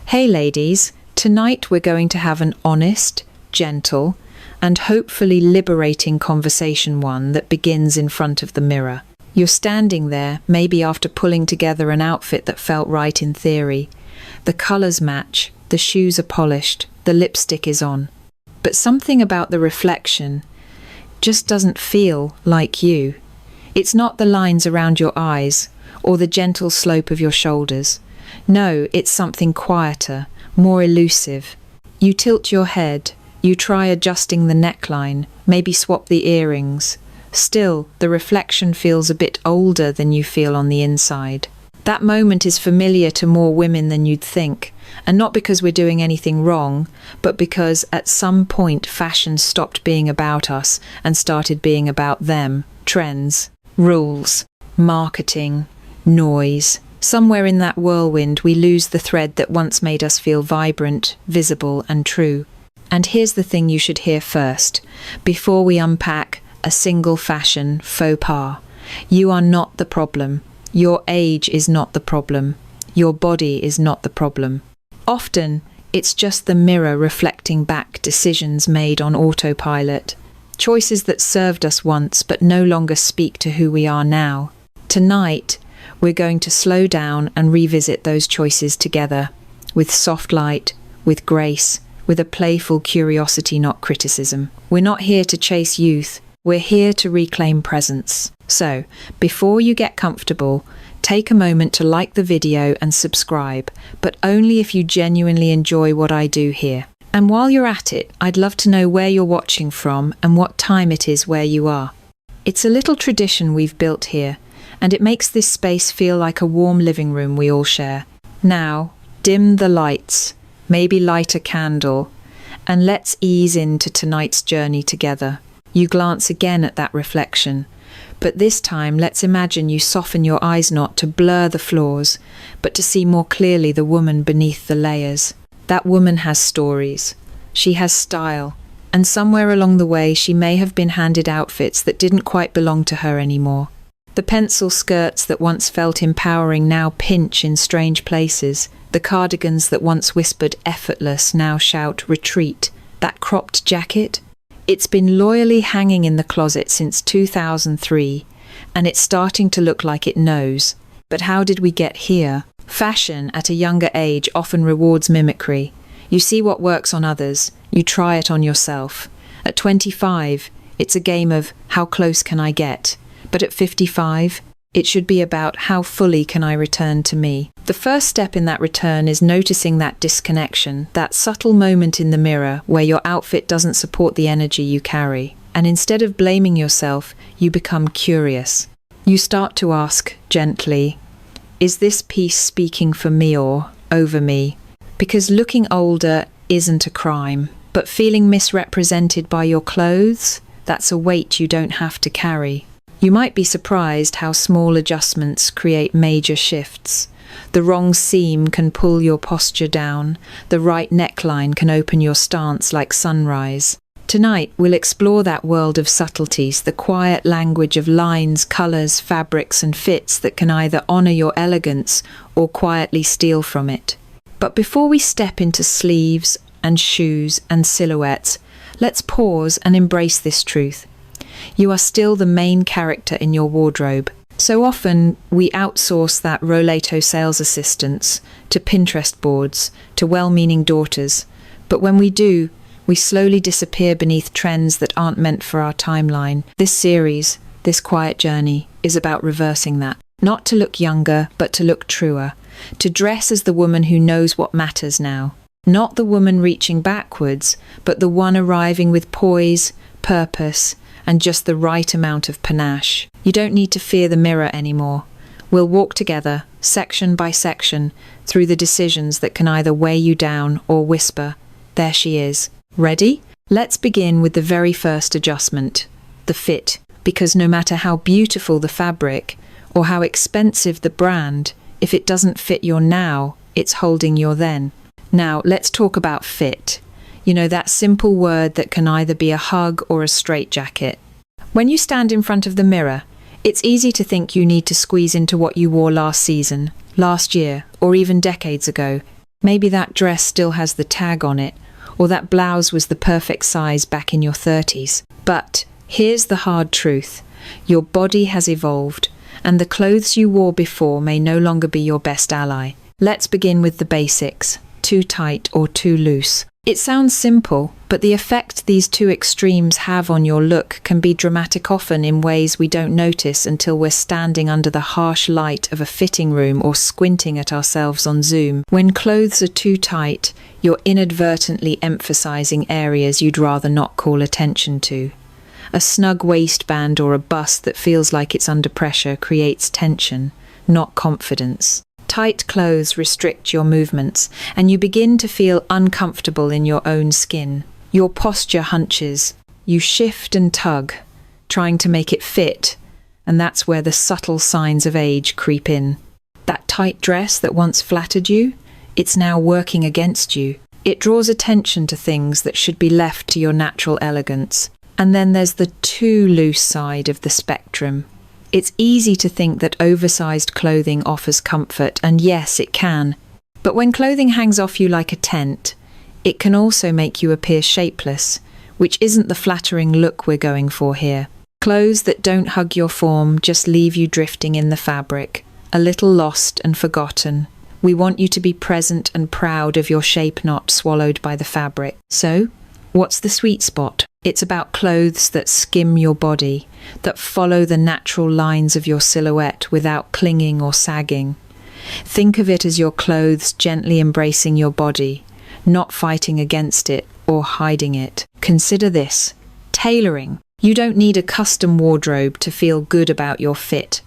Hey ladies, tonight we're going to have an honest, gentle, and hopefully liberating conversation, one that begins in front of the mirror. You're standing there, maybe after pulling together an outfit that felt right in theory. The colours match, the shoes are polished, the lipstick is on. But something about the reflection just doesn't feel like you. It's not the lines around your eyes or the gentle slope of your shoulders. No, it's something quieter, more elusive. You tilt your head, you try adjusting the neckline, maybe swap the earrings. Still, the reflection feels a bit older than you feel on the inside. That moment is familiar to more women than you'd think, and not because we're doing anything wrong, but because at some point fashion stopped being about us and started being about them. Trends, rules, marketing, noise. Somewhere in that whirlwind we lose the thread that once made us feel vibrant, visible and true. And here's the thing you should hear first, before we unpack a single fashion faux pas. You are not the problem. Your age is not the problem. Your body is not the problem. Often, it's just the mirror reflecting back decisions made on autopilot. Choices that served us once but no longer speak to who we are now. Tonight, we're going to slow down and revisit those choices together, with soft light, with grace, with a playful curiosity, not criticism. We're not here to chase youth. We're here to reclaim presence. So, before you get comfortable, take a moment to like the video and subscribe, but only if you genuinely enjoy what I do here. And while you're at it, I'd love to know where you're watching from and what time it is where you are. It's a little tradition we've built here, and it makes this space feel like a warm living room we all share. Now, dim the lights, maybe light a candle, and let's ease into tonight's journey together. You glance again at that reflection, but this time let's imagine you soften your eyes not to blur the flaws, but to see more clearly the woman beneath the layers. That woman has stories. She has style, and somewhere along the way she may have been handed outfits that didn't quite belong to her anymore. The pencil skirts that once felt empowering now pinch in strange places. The cardigans that once whispered effortless now shout retreat. That cropped jacket? It's been loyally hanging in the closet since 2003, and it's starting to look like it knows. But how did we get here? Fashion at a younger age often rewards mimicry. You see what works on others, you try it on yourself. At 25, it's a game of how close can I get? But at 55, it should be about how fully can I return to me. The first step in that return is noticing that disconnection, that subtle moment in the mirror where your outfit doesn't support the energy you carry. And instead of blaming yourself, you become curious. You start to ask gently, is this piece speaking for me or over me? Because looking older isn't a crime, but feeling misrepresented by your clothes, that's a weight you don't have to carry. You might be surprised how small adjustments create major shifts. The wrong seam can pull your posture down. The right neckline can open your stance like sunrise. Tonight, we'll explore that world of subtleties, the quiet language of lines, colours, fabrics and fits that can either honour your elegance or quietly steal from it. But before we step into sleeves and shoes and silhouettes, let's pause and embrace this truth. You are still the main character in your wardrobe. So often we outsource that Roleto sales assistants to Pinterest boards, to well-meaning daughters. But when we do, we slowly disappear beneath trends that aren't meant for our timeline. This series, this quiet journey, is about reversing that. Not to look younger, but to look truer. To dress as the woman who knows what matters now. Not the woman reaching backwards, but the one arriving with poise, purpose, and just the right amount of panache. You don't need to fear the mirror anymore. We'll walk together, section by section, through the decisions that can either weigh you down or whisper, there she is. Ready? Let's begin with the very first adjustment, the fit. Because no matter how beautiful the fabric, or how expensive the brand, if it doesn't fit your now, it's holding your then. Now, let's talk about fit. You know, that simple word that can either be a hug or a straitjacket. When you stand in front of the mirror, it's easy to think you need to squeeze into what you wore last season, last year, or even decades ago. Maybe that dress still has the tag on it, or that blouse was the perfect size back in your 30s. But here's the hard truth. Your body has evolved, and the clothes you wore before may no longer be your best ally. Let's begin with the basics. Too tight or too loose. It sounds simple, but the effect these two extremes have on your look can be dramatic, often in ways we don't notice until we're standing under the harsh light of a fitting room or squinting at ourselves on Zoom. When clothes are too tight, you're inadvertently emphasizing areas you'd rather not call attention to. A snug waistband or a bust that feels like it's under pressure creates tension, not confidence. Tight clothes restrict your movements, and you begin to feel uncomfortable in your own skin. Your posture hunches. You shift and tug, trying to make it fit, and that's where the subtle signs of age creep in. That tight dress that once flattered you, it's now working against you. It draws attention to things that should be left to your natural elegance. And then there's the too loose side of the spectrum. It's easy to think that oversized clothing offers comfort, and yes, it can. But when clothing hangs off you like a tent, it can also make you appear shapeless, which isn't the flattering look we're going for here. Clothes that don't hug your form just leave you drifting in the fabric, a little lost and forgotten. We want you to be present and proud of your shape, not swallowed by the fabric. So, what's the sweet spot? It's about clothes that skim your body, that follow the natural lines of your silhouette without clinging or sagging. Think of it as your clothes gently embracing your body, not fighting against it or hiding it. Consider this: tailoring. You don't need a custom wardrobe to feel good about your fit,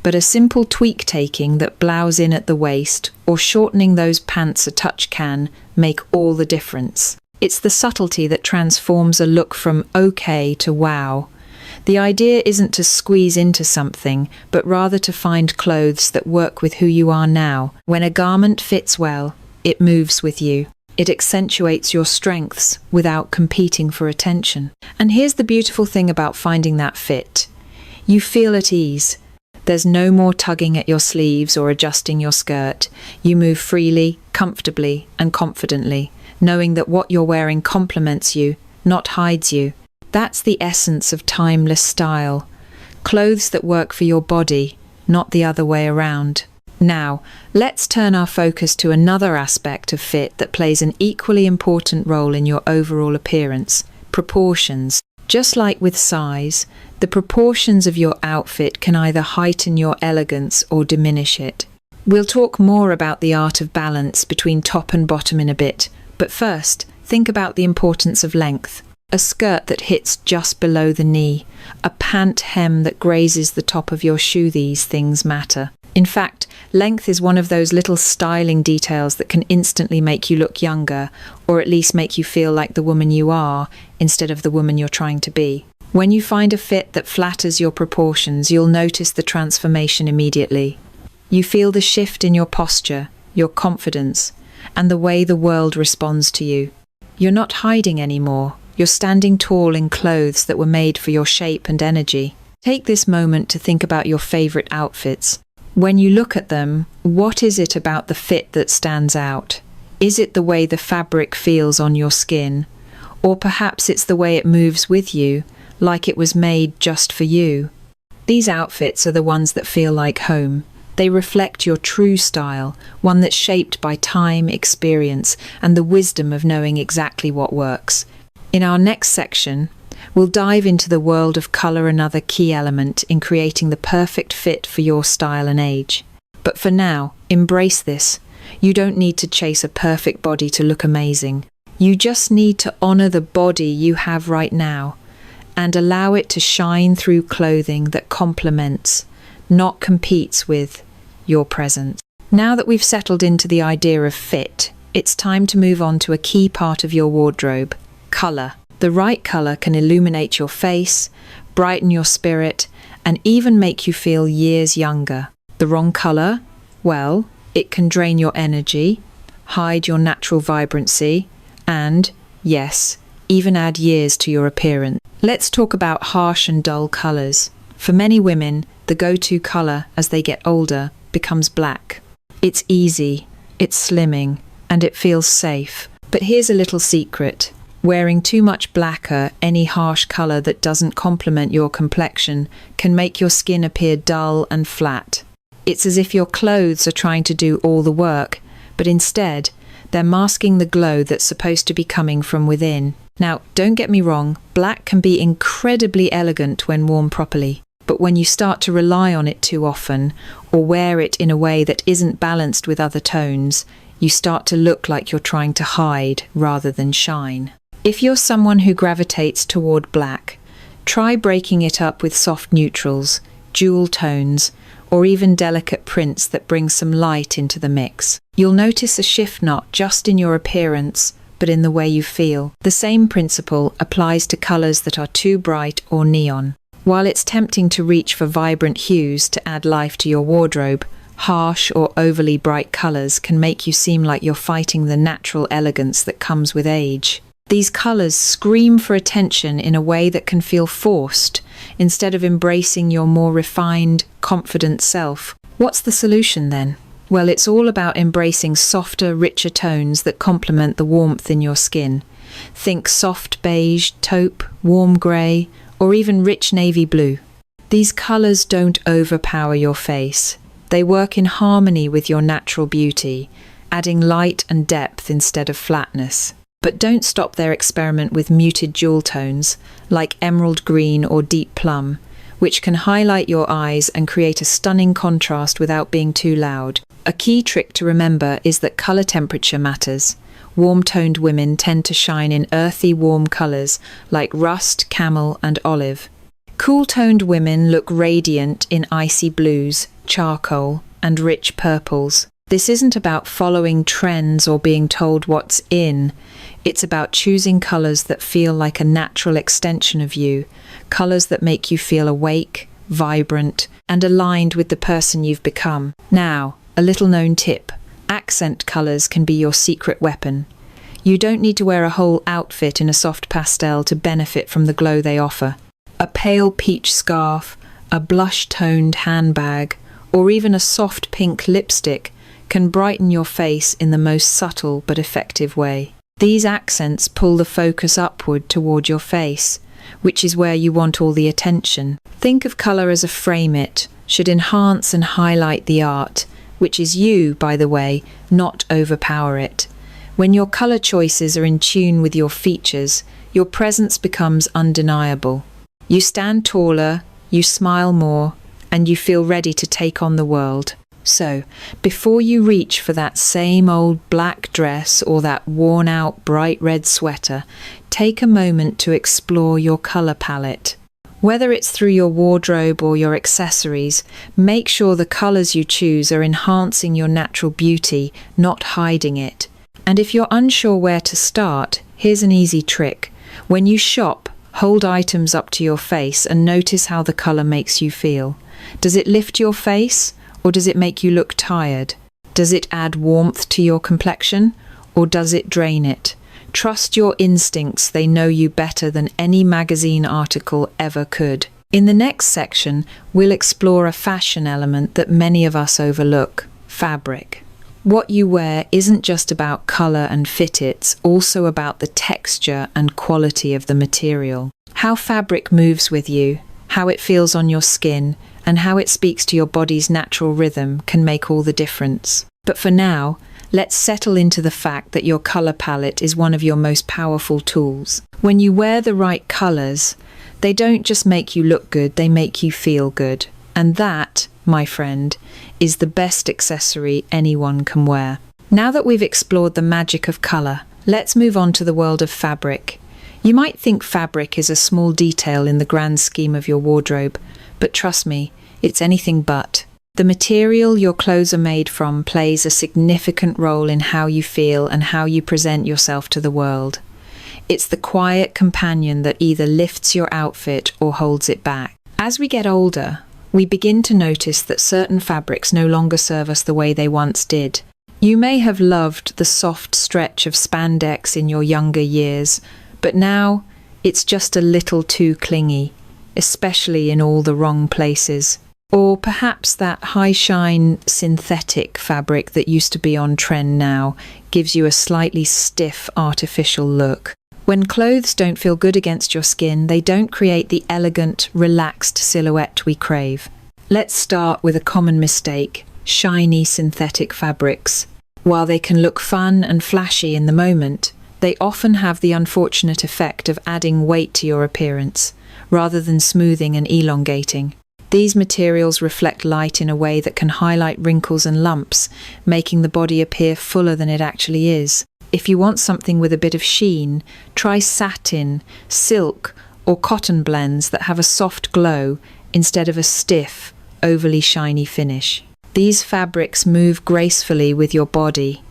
but a simple tweak, taking that blouse in at the waist or shortening those pants a touch, can make all the difference. It's the subtlety that transforms a look from okay to wow. The idea isn't to squeeze into something, but rather to find clothes that work with who you are now. When a garment fits well, it moves with you. It accentuates your strengths without competing for attention. And here's the beautiful thing about finding that fit. You feel at ease. There's no more tugging at your sleeves or adjusting your skirt. You move freely, comfortably, and confidently, knowing that what you're wearing complements you, not hides you. That's the essence of timeless style. Clothes that work for your body, not the other way around. Now, let's turn our focus to another aspect of fit that plays an equally important role in your overall appearance: proportions. Just like with size, the proportions of your outfit can either heighten your elegance or diminish it. We'll talk more about the art of balance between top and bottom in a bit, but first, think about the importance of length. A skirt that hits just below the knee, a pant hem that grazes the top of your shoe, these things matter. In fact, length is one of those little styling details that can instantly make you look younger, or at least make you feel like the woman you are, instead of the woman you're trying to be. When you find a fit that flatters your proportions, you'll notice the transformation immediately. You feel the shift in your posture, your confidence, and the way the world responds to you. You're not hiding anymore. You're standing tall in clothes that were made for your shape and energy. Take this moment to think about your favorite outfits. When you look at them, what is it about the fit that stands out? Is it the way the fabric feels on your skin? Or perhaps it's the way it moves with you, like it was made just for you? These outfits are the ones that feel like home. They reflect your true style, one that's shaped by time, experience, and the wisdom of knowing exactly what works. In our next section, we'll dive into the world of colour, another key element in creating the perfect fit for your style and age. But for now, embrace this. You don't need to chase a perfect body to look amazing. You just need to honour the body you have right now and allow it to shine through clothing that complements, not competes with, your presence. Now that we've settled into the idea of fit, it's time to move on to a key part of your wardrobe: colour. The right colour can illuminate your face, brighten your spirit, and even make you feel years younger. The wrong colour? Well, it can drain your energy, hide your natural vibrancy, and, yes, even add years to your appearance. Let's talk about harsh and dull colours. For many women, the go-to colour as they get older becomes black. It's easy, it's slimming, and it feels safe. But here's a little secret. Wearing too much black or any harsh colour that doesn't complement your complexion can make your skin appear dull and flat. It's as if your clothes are trying to do all the work, but instead, they're masking the glow that's supposed to be coming from within. Now, don't get me wrong, black can be incredibly elegant when worn properly. But when you start to rely on it too often, or wear it in a way that isn't balanced with other tones, you start to look like you're trying to hide rather than shine. If you're someone who gravitates toward black, try breaking it up with soft neutrals, jewel tones, or even delicate prints that bring some light into the mix. You'll notice a shift not just in your appearance, but in the way you feel. The same principle applies to colours that are too bright or neon. While it's tempting to reach for vibrant hues to add life to your wardrobe, harsh or overly bright colours can make you seem like you're fighting the natural elegance that comes with age. These colours scream for attention in a way that can feel forced, instead of embracing your more refined, confident self. What's the solution then? Well, it's all about embracing softer, richer tones that complement the warmth in your skin. Think soft beige, taupe, warm grey, or even rich navy blue. These colours don't overpower your face. They work in harmony with your natural beauty, adding light and depth instead of flatness. But don't stop their experiment with muted jewel tones, like emerald green or deep plum, which can highlight your eyes and create a stunning contrast without being too loud. A key trick to remember is that colour temperature matters. Warm-toned women tend to shine in earthy, warm colours like rust, camel, and olive. Cool-toned women look radiant in icy blues, charcoal, and rich purples. This isn't about following trends or being told what's in. It's about choosing colours that feel like a natural extension of you, colours that make you feel awake, vibrant, and aligned with the person you've become. Now, a little-known tip. Accent colours can be your secret weapon. You don't need to wear a whole outfit in a soft pastel to benefit from the glow they offer. A pale peach scarf, a blush-toned handbag, or even a soft pink lipstick can brighten your face in the most subtle but effective way. These accents pull the focus upward toward your face, which is where you want all the attention. Think of colour as a frame. It should enhance and highlight the art, which is you, by the way, not overpower it. When your colour choices are in tune with your features, your presence becomes undeniable. You stand taller, you smile more, and you feel ready to take on the world. So, before you reach for that same old black dress or that worn-out bright red sweater, take a moment to explore your colour palette. Whether it's through your wardrobe or your accessories, make sure the colours you choose are enhancing your natural beauty, not hiding it. And if you're unsure where to start, here's an easy trick. When you shop, hold items up to your face and notice how the colour makes you feel. Does it lift your face? Or does it make you look tired? Does it add warmth to your complexion? Or does it drain it? Trust your instincts, they know you better than any magazine article ever could. In the next section, we'll explore a fashion element that many of us overlook: fabric. What you wear isn't just about colour and fit, it's also about the texture and quality of the material. How fabric moves with you, how it feels on your skin, and how it speaks to your body's natural rhythm can make all the difference. But for now, let's settle into the fact that your colour palette is one of your most powerful tools. When you wear the right colours, they don't just make you look good, they make you feel good. And that, my friend, is the best accessory anyone can wear. Now that we've explored the magic of colour, let's move on to the world of fabric. You might think fabric is a small detail in the grand scheme of your wardrobe, but trust me, it's anything but. The material your clothes are made from plays a significant role in how you feel and how you present yourself to the world. It's the quiet companion that either lifts your outfit or holds it back. As we get older, we begin to notice that certain fabrics no longer serve us the way they once did. You may have loved the soft stretch of spandex in your younger years, but now it's just a little too clingy, especially in all the wrong places. Or perhaps that high-shine synthetic fabric that used to be on trend now gives you a slightly stiff, artificial look. When clothes don't feel good against your skin, they don't create the elegant, relaxed silhouette we crave. Let's start with a common mistake: shiny synthetic fabrics. While they can look fun and flashy in the moment, they often have the unfortunate effect of adding weight to your appearance, rather than smoothing and elongating. These materials reflect light in a way that can highlight wrinkles and lumps, making the body appear fuller than it actually is. If you want something with a bit of sheen, try satin, silk, or cotton blends that have a soft glow instead of a stiff, overly shiny finish. These fabrics move gracefully with your body,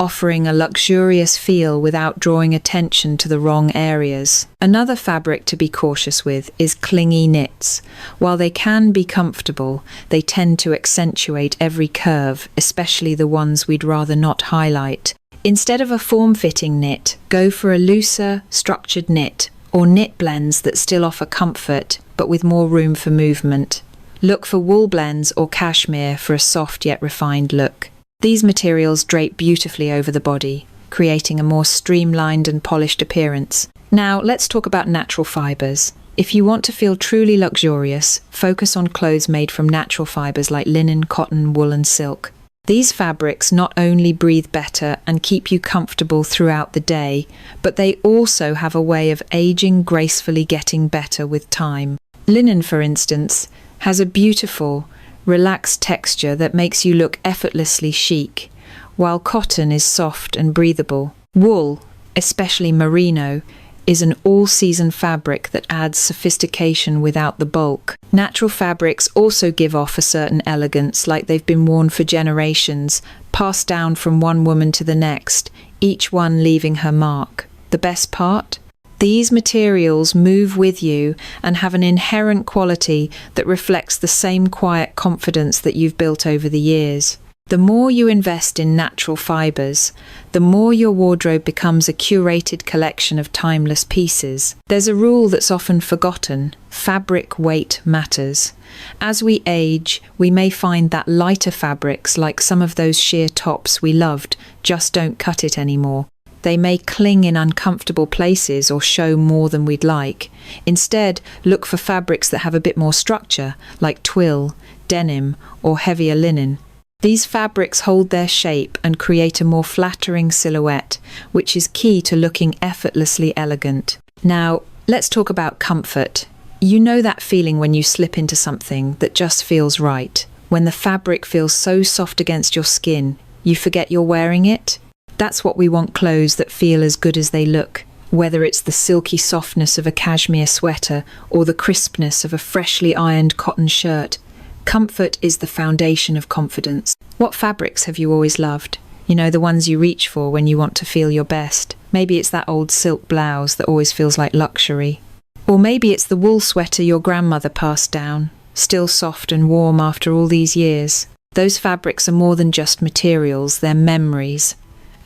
offering a luxurious feel without drawing attention to the wrong areas. Another fabric to be cautious with is clingy knits. While they can be comfortable, they tend to accentuate every curve, especially the ones we'd rather not highlight. Instead of a form-fitting knit, go for a looser, structured knit, or knit blends that still offer comfort, but with more room for movement. Look for wool blends or cashmere for a soft yet refined look. These materials drape beautifully over the body, creating a more streamlined and polished appearance. Now, let's talk about natural fibers. If you want to feel truly luxurious, focus on clothes made from natural fibers like linen, cotton, wool, and silk. These fabrics not only breathe better and keep you comfortable throughout the day, but they also have a way of aging gracefully, getting better with time. Linen, for instance, has a beautiful, relaxed texture that makes you look effortlessly chic, while cotton is soft and breathable. Wool, especially merino, is an all-season fabric that adds sophistication without the bulk. Natural fabrics also give off a certain elegance, like they've been worn for generations, passed down from one woman to the next, each one leaving her mark. The best part? These materials move with you and have an inherent quality that reflects the same quiet confidence that you've built over the years. The more you invest in natural fibers, the more your wardrobe becomes a curated collection of timeless pieces. There's a rule that's often forgotten: fabric weight matters. As we age, we may find that lighter fabrics, like some of those sheer tops we loved, just don't cut it anymore. They may cling in uncomfortable places or show more than we'd like. Instead, look for fabrics that have a bit more structure, like twill, denim, or heavier linen. These fabrics hold their shape and create a more flattering silhouette, which is key to looking effortlessly elegant. Now, let's talk about comfort. You know that feeling when you slip into something that just feels right, when the fabric feels so soft against your skin, you forget you're wearing it? That's what we want: clothes that feel as good as they look. Whether it's the silky softness of a cashmere sweater or the crispness of a freshly ironed cotton shirt, comfort is the foundation of confidence. What fabrics have you always loved? You know, the ones you reach for when you want to feel your best. Maybe it's that old silk blouse that always feels like luxury. Or maybe it's the wool sweater your grandmother passed down, still soft and warm after all these years. Those fabrics are more than just materials, they're memories.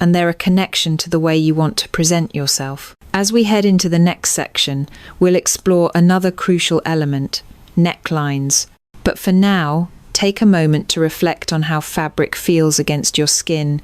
And they're a connection to the way you want to present yourself. As we head into the next section, we'll explore another crucial element: necklines. But for now, take a moment to reflect on how fabric feels against your skin,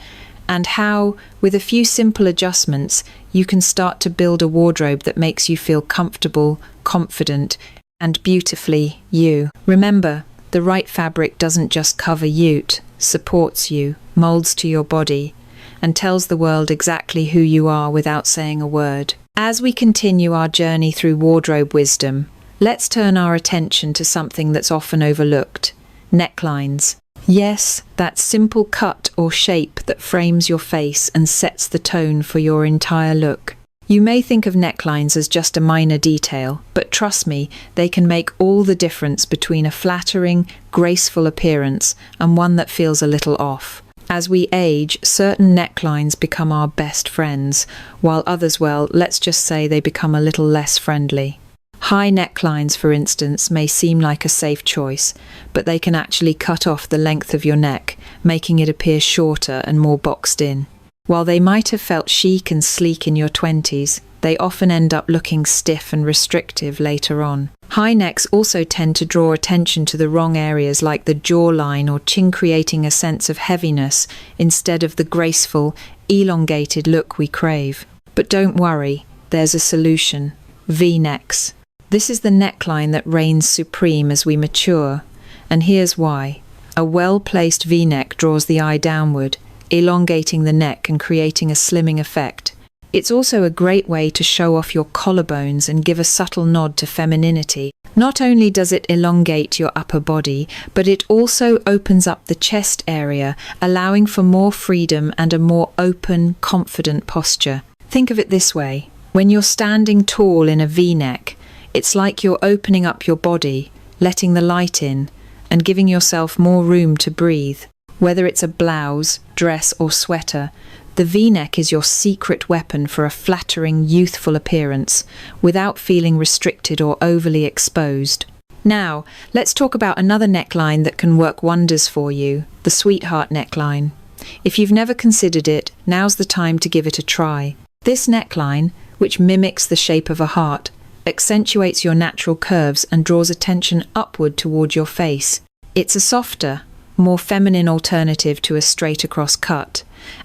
and how, with a few simple adjustments, you can start to build a wardrobe that makes you feel comfortable, confident, and beautifully you. Remember, the right fabric doesn't just cover you, it supports you, molds to your body, and tells the world exactly who you are without saying a word. As we continue our journey through wardrobe wisdom, let's turn our attention to something that's often overlooked: necklines. Yes, that simple cut or shape that frames your face and sets the tone for your entire look. You may think of necklines as just a minor detail, but trust me, they can make all the difference between a flattering, graceful appearance and one that feels a little off. As we age, certain necklines become our best friends, while others, well, let's just say they become a little less friendly. High necklines, for instance, may seem like a safe choice, but they can actually cut off the length of your neck, making it appear shorter and more boxed in. While they might have felt chic and sleek in your 20s, they often end up looking stiff and restrictive later on. High necks also tend to draw attention to the wrong areas like the jawline or chin, creating a sense of heaviness instead of the graceful, elongated look we crave. But don't worry, there's a solution. V-necks. This is the neckline that reigns supreme as we mature, and here's why. A well-placed V-neck draws the eye downward, elongating the neck and creating a slimming effect. It's also a great way to show off your collarbones and give a subtle nod to femininity. Not only does it elongate your upper body, but it also opens up the chest area, allowing for more freedom and a more open, confident posture. Think of it this way. When you're standing tall in a V-neck, it's like you're opening up your body, letting the light in, and giving yourself more room to breathe. Whether it's a blouse, dress, or sweater, the V-neck is your secret weapon for a flattering, youthful appearance, without feeling restricted or overly exposed. Now, let's talk about another neckline that can work wonders for you, the sweetheart neckline. If you've never considered it, now's the time to give it a try. This neckline, which mimics the shape of a heart, accentuates your natural curves and draws attention upward toward your face. It's a softer, more feminine alternative to a straight-across cut,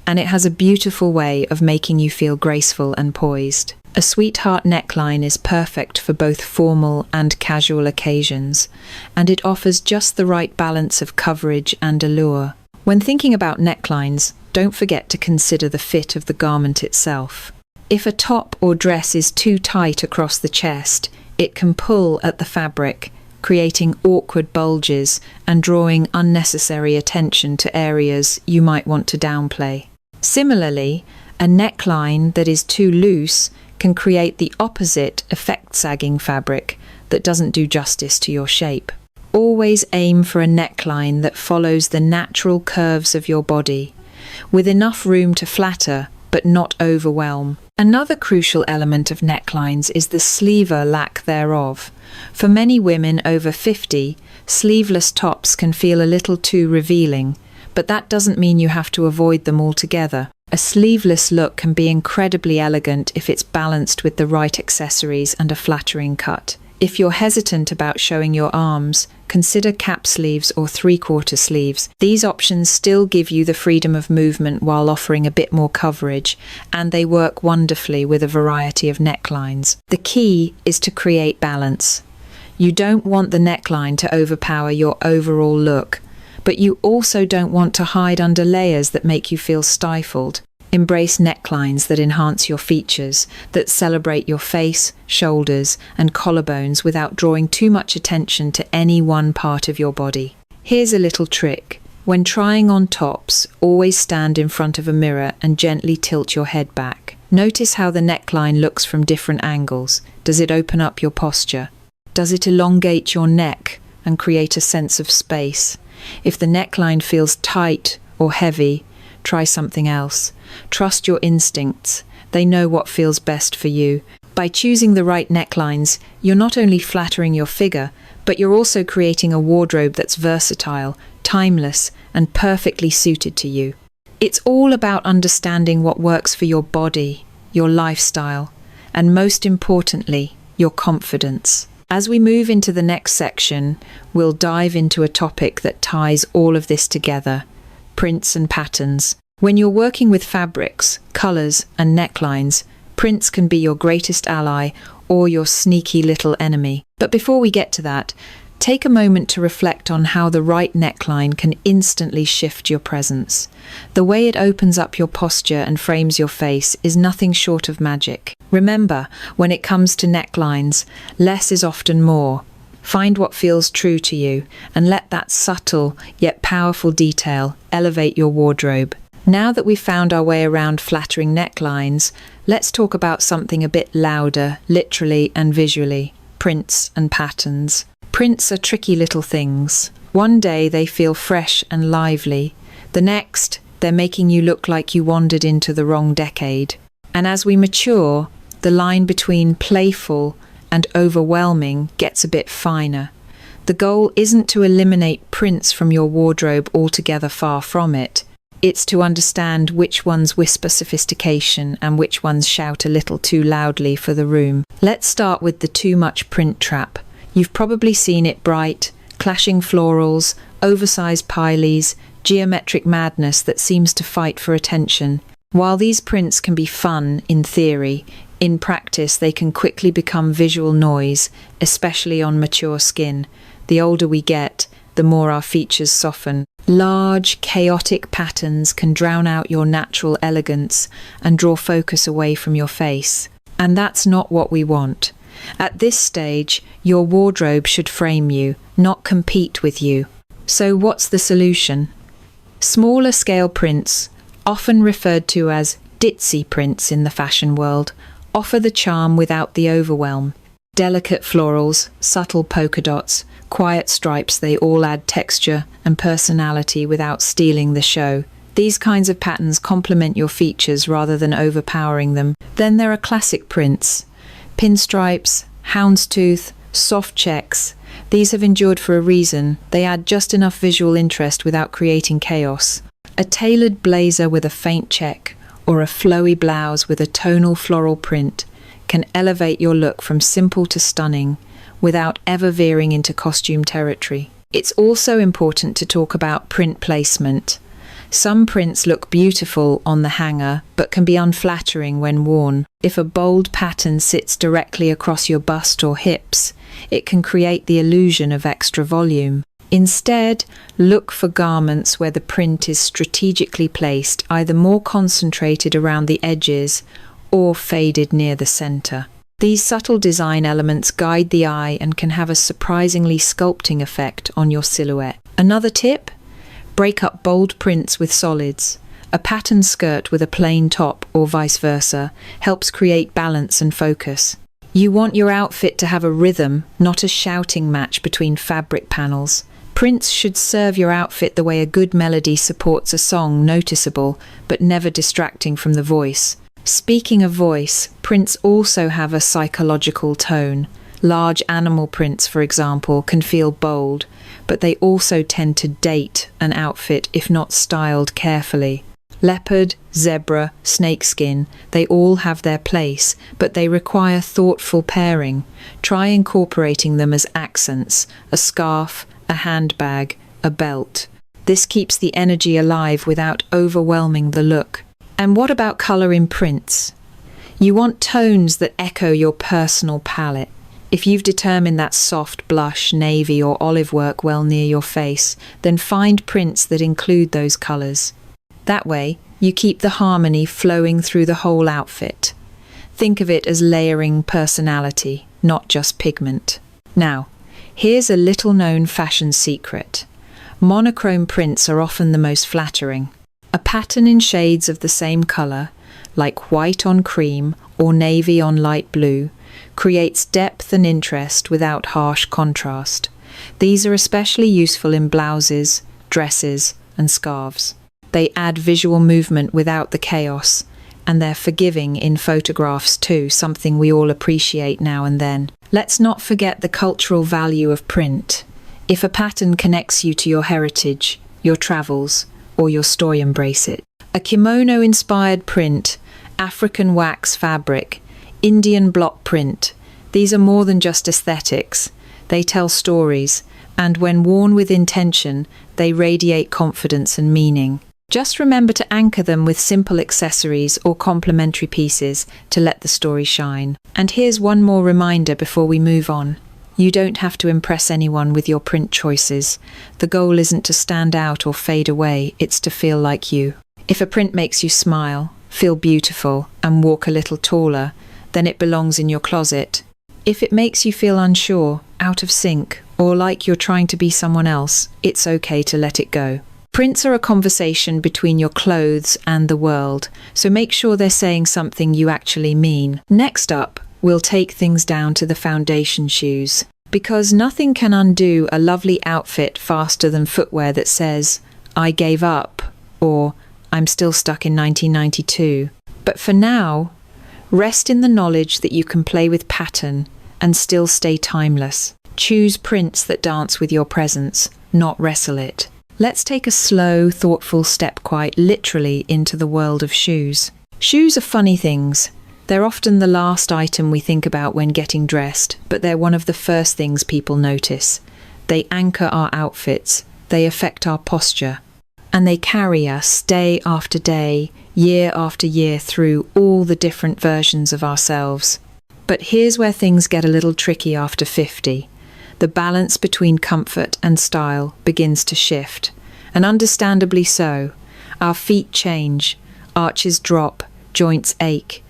and it has a beautiful way of making you feel graceful and poised. A sweetheart neckline is perfect for both formal and casual occasions, and it offers just the right balance of coverage and allure. When thinking about necklines, don't forget to consider the fit of the garment itself. If a top or dress is too tight across the chest, it can pull at the fabric, creating awkward bulges and drawing unnecessary attention to areas you might want to downplay. Similarly, a neckline that is too loose can create the opposite effect, sagging fabric that doesn't do justice to your shape. Always aim for a neckline that follows the natural curves of your body, with enough room to flatter but not overwhelm. Another crucial element of necklines is the sleeve or lack thereof. For many women over 50, sleeveless tops can feel a little too revealing, but that doesn't mean you have to avoid them altogether. A sleeveless look can be incredibly elegant if it's balanced with the right accessories and a flattering cut. If you're hesitant about showing your arms, consider cap sleeves or three-quarter sleeves. These options still give you the freedom of movement while offering a bit more coverage, and they work wonderfully with a variety of necklines. The key is to create balance. You don't want the neckline to overpower your overall look, but you also don't want to hide under layers that make you feel stifled. Embrace necklines that enhance your features, that celebrate your face, shoulders, and collarbones without drawing too much attention to any one part of your body. Here's a little trick. When trying on tops, always stand in front of a mirror and gently tilt your head back. Notice how the neckline looks from different angles. Does it open up your posture? Does it elongate your neck and create a sense of space? If the neckline feels tight or heavy, try something else. Trust your instincts. They know what feels best for you. By choosing the right necklines, you're not only flattering your figure, but you're also creating a wardrobe that's versatile, timeless, and perfectly suited to you. It's all about understanding what works for your body, your lifestyle, and most importantly, your confidence. As we move into the next section, we'll dive into a topic that ties all of this together: prints and patterns. When you're working with fabrics, colours, and necklines, prints can be your greatest ally or your sneaky little enemy. But before we get to that, take a moment to reflect on how the right neckline can instantly shift your presence. The way it opens up your posture and frames your face is nothing short of magic. Remember, when it comes to necklines, less is often more. Find what feels true to you, and let that subtle yet powerful detail elevate your wardrobe. Now that we've found our way around flattering necklines, let's talk about something a bit louder, literally and visually: prints and patterns. Prints are tricky little things. One day they feel fresh and lively. The next, they're making you look like you wandered into the wrong decade. And as we mature, the line between playful and overwhelming gets a bit finer. The goal isn't to eliminate prints from your wardrobe altogether, far from it. It's to understand which ones whisper sophistication and which ones shout a little too loudly for the room. Let's start with the too much print trap. You've probably seen it: bright, clashing florals, oversized piles, geometric madness that seems to fight for attention. While these prints can be fun in theory, in practice they can quickly become visual noise, especially on mature skin. The older we get, the more our features soften. Large, chaotic patterns can drown out your natural elegance and draw focus away from your face. And that's not what we want. At this stage, your wardrobe should frame you, not compete with you. So what's the solution? Smaller scale prints, often referred to as ditzy prints in the fashion world, offer the charm without the overwhelm. Delicate florals, subtle polka dots, quiet stripes, they all add texture and personality without stealing the show. These kinds of patterns complement your features rather than overpowering them. Then there are classic prints. Pinstripes, houndstooth, soft checks. These have endured for a reason. They add just enough visual interest without creating chaos. A tailored blazer with a faint check, or a flowy blouse with a tonal floral print, can elevate your look from simple to stunning without ever veering into costume territory. It's also important to talk about print placement. Some prints look beautiful on the hanger, but can be unflattering when worn. If a bold pattern sits directly across your bust or hips, it can create the illusion of extra volume. Instead, look for garments where the print is strategically placed, either more concentrated around the edges or faded near the center. These subtle design elements guide the eye and can have a surprisingly sculpting effect on your silhouette. Another tip? Break up bold prints with solids. A pattern skirt with a plain top, or vice versa, helps create balance and focus. You want your outfit to have a rhythm, not a shouting match between fabric panels. Prints should serve your outfit the way a good melody supports a song, noticeable, but never distracting from the voice. Speaking of voice, prints also have a psychological tone. Large animal prints, for example, can feel bold, but they also tend to date an outfit if not styled carefully. Leopard, zebra, snakeskin, they all have their place, but they require thoughtful pairing. Try incorporating them as accents: a scarf, a handbag, a belt. This keeps the energy alive without overwhelming the look. And what about colour in prints? You want tones that echo your personal palette. If you've determined that soft blush, navy or olive work well near your face, then find prints that include those colours. That way, you keep the harmony flowing through the whole outfit. Think of it as layering personality, not just pigment. Now, here's a little-known fashion secret. Monochrome prints are often the most flattering. A pattern in shades of the same colour, like white on cream or navy on light blue, creates depth and interest without harsh contrast. These are especially useful in blouses, dresses, and scarves. They add visual movement without the chaos, and they're forgiving in photographs too, something we all appreciate now and then. Let's not forget the cultural value of print. If a pattern connects you to your heritage, your travels, or your story, embrace it. A kimono-inspired print, African wax fabric, Indian block print. These are more than just aesthetics. They tell stories, and when worn with intention, they radiate confidence and meaning. Just remember to anchor them with simple accessories or complementary pieces to let the story shine. And here's one more reminder before we move on. You don't have to impress anyone with your print choices. The goal isn't to stand out or fade away, it's to feel like you. If a print makes you smile, feel beautiful, and walk a little taller, then it belongs in your closet. If it makes you feel unsure, out of sync, or like you're trying to be someone else, it's okay to let it go. Prints are a conversation between your clothes and the world, so make sure they're saying something you actually mean. Next up, we'll take things down to the foundation shoes. Because nothing can undo a lovely outfit faster than footwear that says, "I gave up," or "I'm still stuck in 1992. But for now, rest in the knowledge that you can play with pattern and still stay timeless. Choose prints that dance with your presence, not wrestle it. Let's take a slow, thoughtful step quite literally into the world of shoes. Shoes are funny things. They're often the last item we think about when getting dressed, but they're one of the first things people notice. They anchor our outfits, they affect our posture, and they carry us day after day, year after year through all the different versions of ourselves. But here's where things get a little tricky after 50. The balance between comfort and style begins to shift, and understandably so. Our feet change, arches drop, joints ache,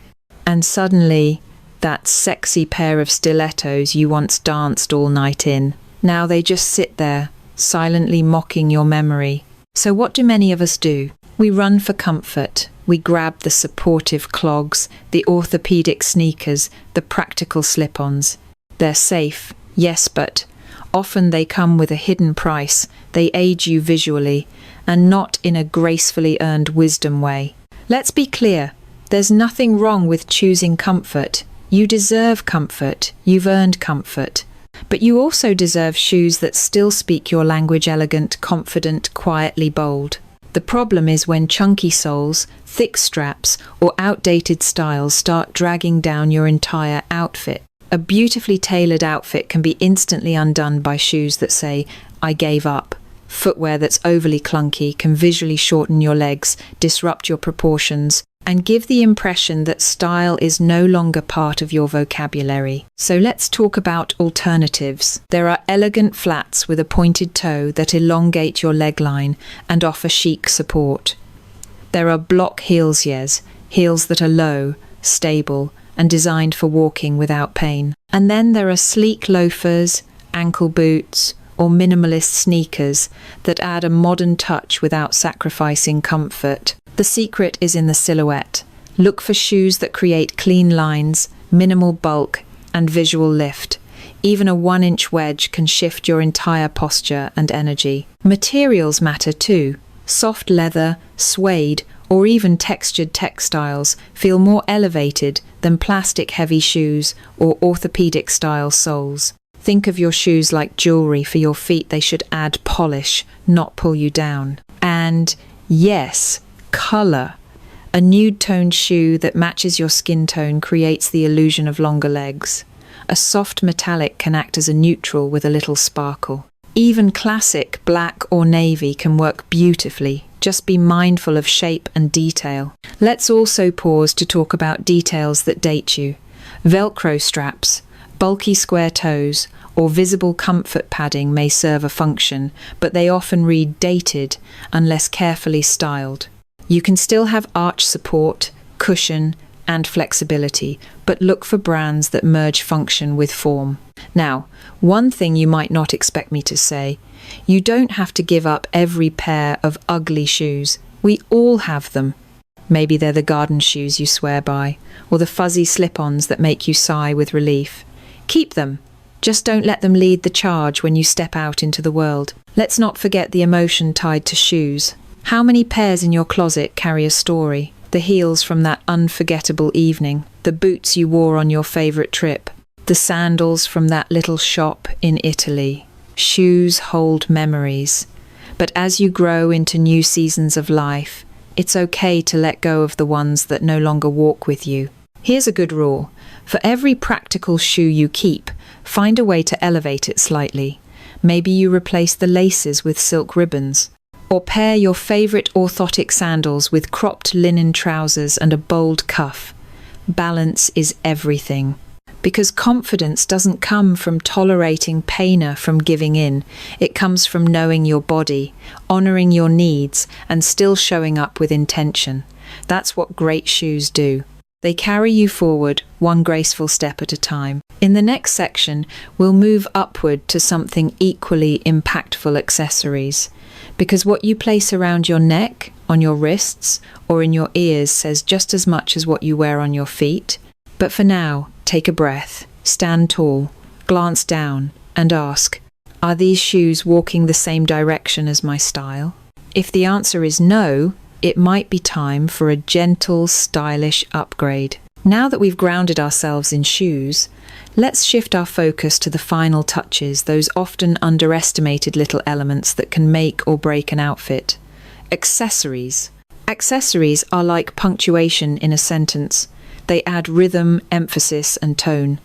and suddenly, that sexy pair of stilettos you once danced all night in, now they just sit there, silently mocking your memory. So what do many of us do? We run for comfort. We grab the supportive clogs, the orthopedic sneakers, the practical slip-ons. They're safe, yes, but often they come with a hidden price. They aid you visually, and not in a gracefully earned wisdom way. Let's be clear. There's nothing wrong with choosing comfort. You deserve comfort. You've earned comfort. But you also deserve shoes that still speak your language, elegant, confident, quietly bold. The problem is when chunky soles, thick straps, or outdated styles start dragging down your entire outfit. A beautifully tailored outfit can be instantly undone by shoes that say, "I gave up." Footwear that's overly clunky can visually shorten your legs, disrupt your proportions, and give the impression that style is no longer part of your vocabulary. So let's talk about alternatives. There are elegant flats with a pointed toe that elongate your leg line and offer chic support. There are block heels that are low, stable, and designed for walking without pain. And then there are sleek loafers, ankle boots, or minimalist sneakers that add a modern touch without sacrificing comfort. The secret is in the silhouette. Look for shoes that create clean lines, minimal bulk, and visual lift. Even a 1-inch wedge can shift your entire posture and energy. Materials matter too. Soft leather, suede, or even textured textiles feel more elevated than plastic-heavy shoes or orthopedic-style soles. Think of your shoes like jewelry for your feet. They should add polish, not pull you down. And yes, colour. A nude-toned shoe that matches your skin tone creates the illusion of longer legs. A soft metallic can act as a neutral with a little sparkle. Even classic black or navy can work beautifully. Just be mindful of shape and detail. Let's also pause to talk about details that date you. Velcro straps, bulky square toes, or visible comfort padding may serve a function, but they often read dated unless carefully styled. You can still have arch support, cushion, and flexibility, but look for brands that merge function with form. Now, one thing you might not expect me to say, you don't have to give up every pair of ugly shoes. We all have them. Maybe they're the garden shoes you swear by, or the fuzzy slip-ons that make you sigh with relief. Keep them. Just don't let them lead the charge when you step out into the world. Let's not forget the emotion tied to shoes. How many pairs in your closet carry a story? The heels from that unforgettable evening, the boots you wore on your favourite trip, the sandals from that little shop in Italy. Shoes hold memories. But as you grow into new seasons of life, it's okay to let go of the ones that no longer walk with you. Here's a good rule. For every practical shoe you keep, find a way to elevate it slightly. Maybe you replace the laces with silk ribbons. Or pair your favourite orthotic sandals with cropped linen trousers and a bold cuff. Balance is everything. Because confidence doesn't come from tolerating pain or from giving in. It comes from knowing your body, honouring your needs, and still showing up with intention. That's what great shoes do. They carry you forward, one graceful step at a time. In the next section, we'll move upward to something equally impactful: accessories. Because what you place around your neck, on your wrists, or in your ears says just as much as what you wear on your feet. But for now, take a breath, stand tall, glance down, and ask, are these shoes walking the same direction as my style? If the answer is no, it might be time for a gentle, stylish upgrade. Now that we've grounded ourselves in shoes, let's shift our focus to the final touches, those often underestimated little elements that can make or break an outfit. Accessories. Accessories are like punctuation in a sentence. They add rhythm, emphasis, and tone.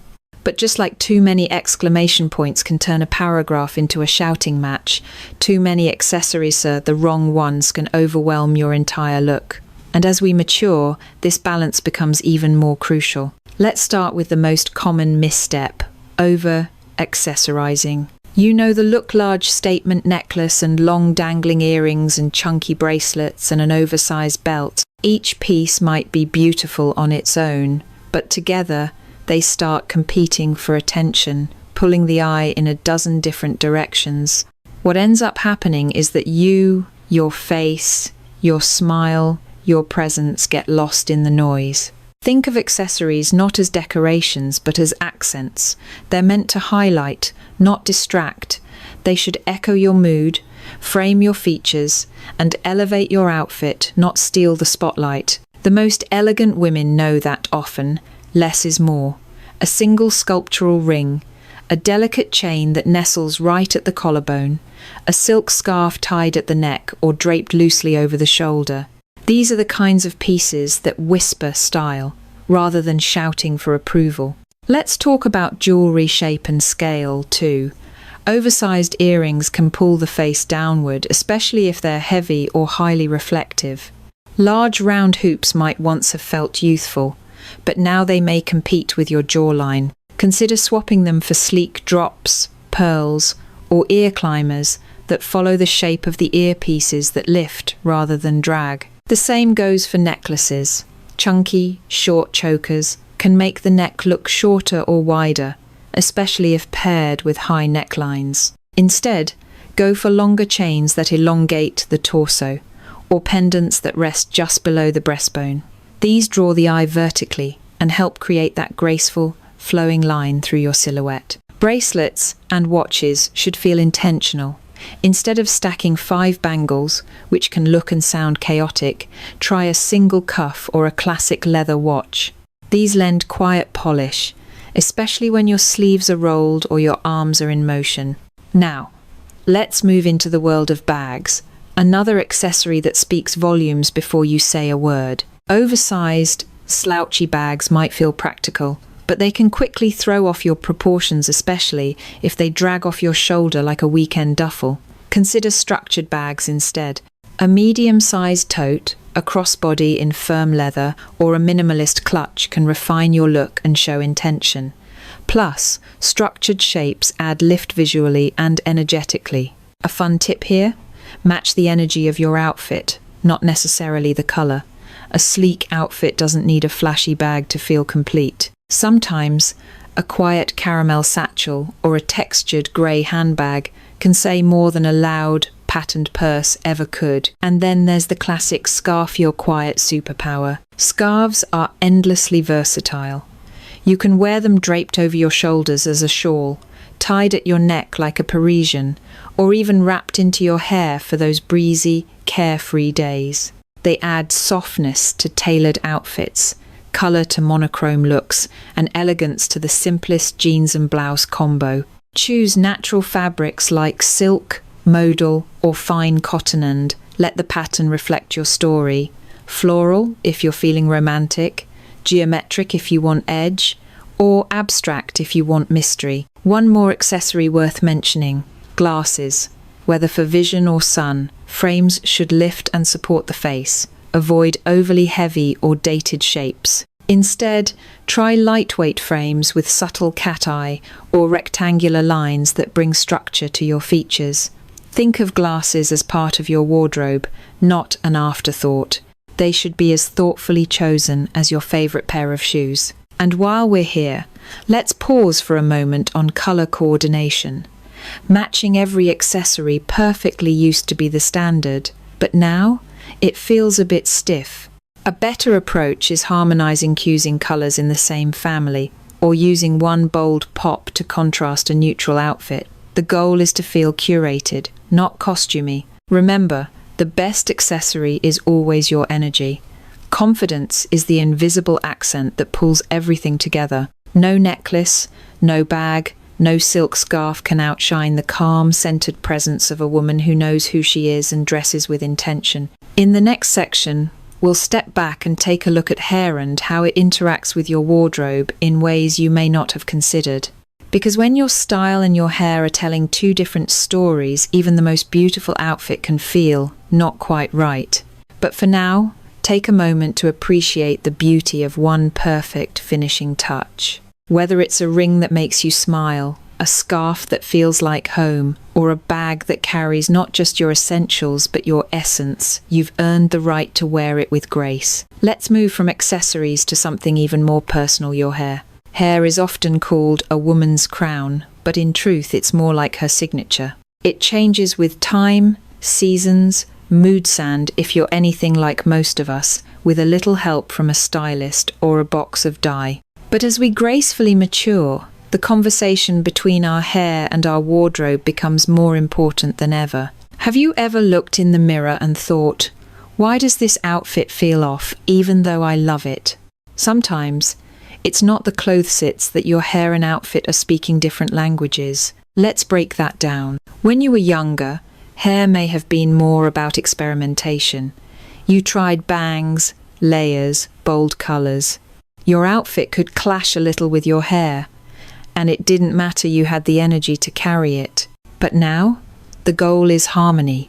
But just like too many exclamation points can turn a paragraph into a shouting match, too many accessories, the wrong ones, can overwhelm your entire look. And as we mature, this balance becomes even more crucial. Let's start with the most common misstep: over-accessorizing. You know, the look-large statement necklace and long dangling earrings and chunky bracelets and an oversized belt. Each piece might be beautiful on its own, but together they start competing for attention, pulling the eye in a dozen different directions. What ends up happening is that you, your face, your smile, your presence get lost in the noise. Think of accessories not as decorations, but as accents. They're meant to highlight, not distract. They should echo your mood, frame your features, and elevate your outfit, not steal the spotlight. The most elegant women know that often. Less is more. A single sculptural ring, a delicate chain that nestles right at the collarbone, a silk scarf tied at the neck or draped loosely over the shoulder. These are the kinds of pieces that whisper style, rather than shouting for approval. Let's talk about jewelry shape and scale, too. Oversized earrings can pull the face downward, especially if they're heavy or highly reflective. Large round hoops might once have felt youthful, but now they may compete with your jawline. Consider swapping them for sleek drops, pearls, or ear climbers that follow the shape of the earpieces that lift rather than drag. The same goes for necklaces. Chunky, short chokers can make the neck look shorter or wider, especially if paired with high necklines. Instead, go for longer chains that elongate the torso, or pendants that rest just below the breastbone. These draw the eye vertically and help create that graceful, flowing line through your silhouette. Bracelets and watches should feel intentional. Instead of stacking 5 bangles, which can look and sound chaotic, try a single cuff or a classic leather watch. These lend quiet polish, especially when your sleeves are rolled or your arms are in motion. Now, let's move into the world of bags, another accessory that speaks volumes before you say a word. Oversized, slouchy bags might feel practical, but they can quickly throw off your proportions, especially if they drag off your shoulder like a weekend duffel. Consider structured bags instead. A medium-sized tote, a crossbody in firm leather, or a minimalist clutch can refine your look and show intention. Plus, structured shapes add lift visually and energetically. A fun tip here? Match the energy of your outfit, not necessarily the color. A sleek outfit doesn't need a flashy bag to feel complete. Sometimes, a quiet caramel satchel or a textured grey handbag can say more than a loud, patterned purse ever could. And then there's the classic scarf, your quiet superpower. Scarves are endlessly versatile. You can wear them draped over your shoulders as a shawl, tied at your neck like a Parisian, or even wrapped into your hair for those breezy, carefree days. They add softness to tailored outfits, colour to monochrome looks, and elegance to the simplest jeans and blouse combo. Choose natural fabrics like silk, modal, or fine cotton and let the pattern reflect your story. Floral if you're feeling romantic, geometric if you want edge, or abstract if you want mystery. One more accessory worth mentioning: glasses. Whether for vision or sun, frames should lift and support the face. Avoid overly heavy or dated shapes. Instead, try lightweight frames with subtle cat eye or rectangular lines that bring structure to your features. Think of glasses as part of your wardrobe, not an afterthought. They should be as thoughtfully chosen as your favourite pair of shoes. And while we're here, let's pause for a moment on colour coordination. Matching every accessory perfectly used to be the standard, but now it feels a bit stiff. A better approach is harmonising cues in colours in the same family, or using one bold pop to contrast a neutral outfit. The goal is to feel curated, not costumey. Remember, the best accessory is always your energy. Confidence is the invisible accent that pulls everything together. No necklace, no bag, no silk scarf can outshine the calm, centered presence of a woman who knows who she is and dresses with intention. In the next section, we'll step back and take a look at hair and how it interacts with your wardrobe in ways you may not have considered. Because when your style and your hair are telling two different stories, even the most beautiful outfit can feel not quite right. But for now, take a moment to appreciate the beauty of one perfect finishing touch. Whether it's a ring that makes you smile, a scarf that feels like home, or a bag that carries not just your essentials but your essence, you've earned the right to wear it with grace. Let's move from accessories to something even more personal: your hair. Hair is often called a woman's crown, but in truth it's more like her signature. It changes with time, seasons, mood sand if you're anything like most of us, with a little help from a stylist or a box of dye. But as we gracefully mature, the conversation between our hair and our wardrobe becomes more important than ever. Have you ever looked in the mirror and thought, why does this outfit feel off even though I love it? Sometimes it's not the clothes, it's that your hair and outfit are speaking different languages. Let's break that down. When you were younger, hair may have been more about experimentation. You tried bangs, layers, bold colours. Your outfit could clash a little with your hair, and it didn't matter, you had the energy to carry it. But now, the goal is harmony.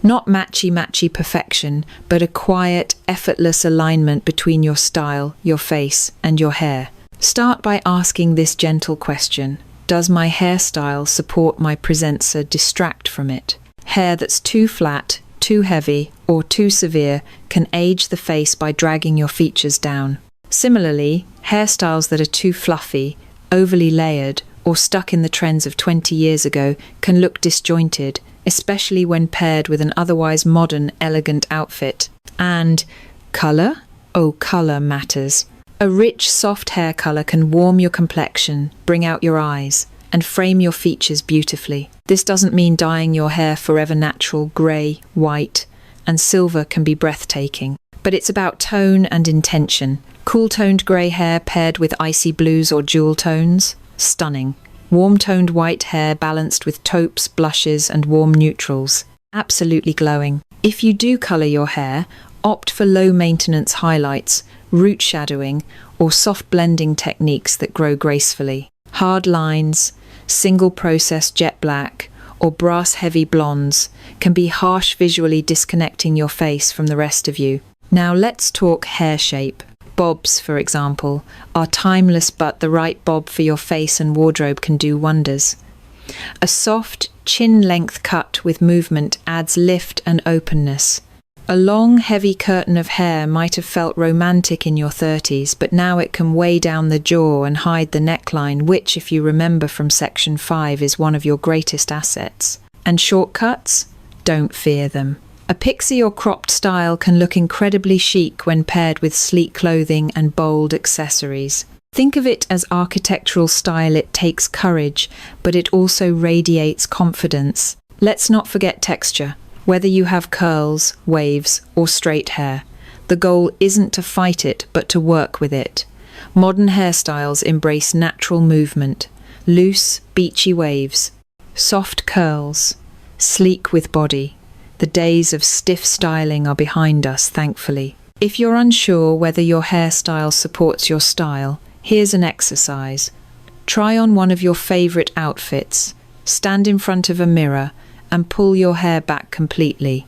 Not matchy-matchy perfection, but a quiet, effortless alignment between your style, your face, and your hair. Start by asking this gentle question: does my hairstyle support my presence or distract from it? Hair that's too flat, too heavy, or too severe can age the face by dragging your features down. Similarly, hairstyles that are too fluffy, overly layered, or stuck in the trends of 20 years ago can look disjointed, especially when paired with an otherwise modern, elegant outfit. And colour? Oh, colour matters. A rich, soft hair colour can warm your complexion, bring out your eyes, and frame your features beautifully. This doesn't mean dyeing your hair forever natural. Grey, white, and silver can be breathtaking. But it's about tone and intention. Cool-toned grey hair paired with icy blues or jewel tones? Stunning. Warm-toned white hair balanced with taupes, blushes, and warm neutrals? Absolutely glowing. If you do colour your hair, opt for low-maintenance highlights, root shadowing, or soft blending techniques that grow gracefully. Hard lines, single-process jet black, or brass-heavy blondes can be harsh, visually disconnecting your face from the rest of you. Now let's talk hair shape. Bobs, for example, are timeless, but the right bob for your face and wardrobe can do wonders. A soft, chin-length cut with movement adds lift and openness. A long, heavy curtain of hair might have felt romantic in your 30s, but now it can weigh down the jaw and hide the neckline, which, if you remember from section 5, is one of your greatest assets. And shortcuts? Don't fear them. A pixie or cropped style can look incredibly chic when paired with sleek clothing and bold accessories. Think of it as architectural style. It takes courage, but it also radiates confidence. Let's not forget texture. Whether you have curls, waves, or straight hair, the goal isn't to fight it, but to work with it. Modern hairstyles embrace natural movement, loose, beachy waves, soft curls, sleek with body. The days of stiff styling are behind us, thankfully. If you're unsure whether your hairstyle supports your style, here's an exercise. Try on one of your favourite outfits, stand in front of a mirror, and pull your hair back completely.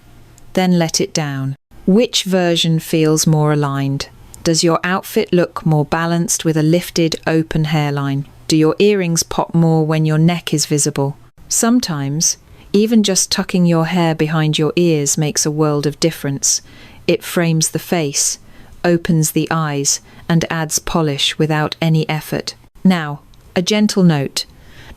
Then let it down. Which version feels more aligned? Does your outfit look more balanced with a lifted, open hairline? Do your earrings pop more when your neck is visible? Sometimes, even just tucking your hair behind your ears makes a world of difference. It frames the face, opens the eyes, and adds polish without any effort. Now, a gentle note.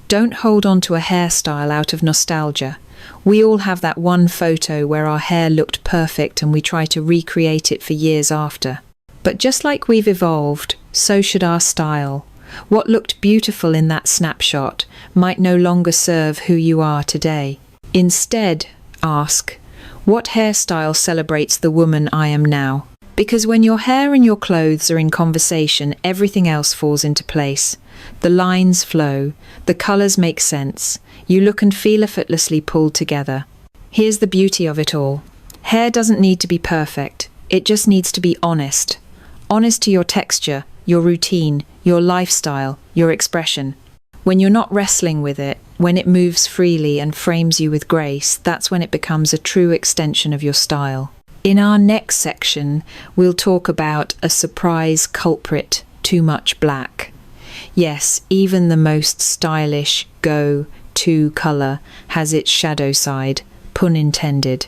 Don't hold on to a hairstyle out of nostalgia. We all have that one photo where our hair looked perfect and we try to recreate it for years after. But just like we've evolved, so should our style. What looked beautiful in that snapshot might no longer serve who you are today. Instead, ask, what hairstyle celebrates the woman I am now? Because when your hair and your clothes are in conversation, everything else falls into place. The lines flow, the colours make sense, you look and feel effortlessly pulled together. Here's the beauty of it all. Hair doesn't need to be perfect, it just needs to be honest. Honest to your texture, your routine, your lifestyle, your expression. When you're not wrestling with it, when it moves freely and frames you with grace, that's when it becomes a true extension of your style. In our next section, we'll talk about a surprise culprit, too much black. Yes, even the most stylish go-to colour has its shadow side, pun intended.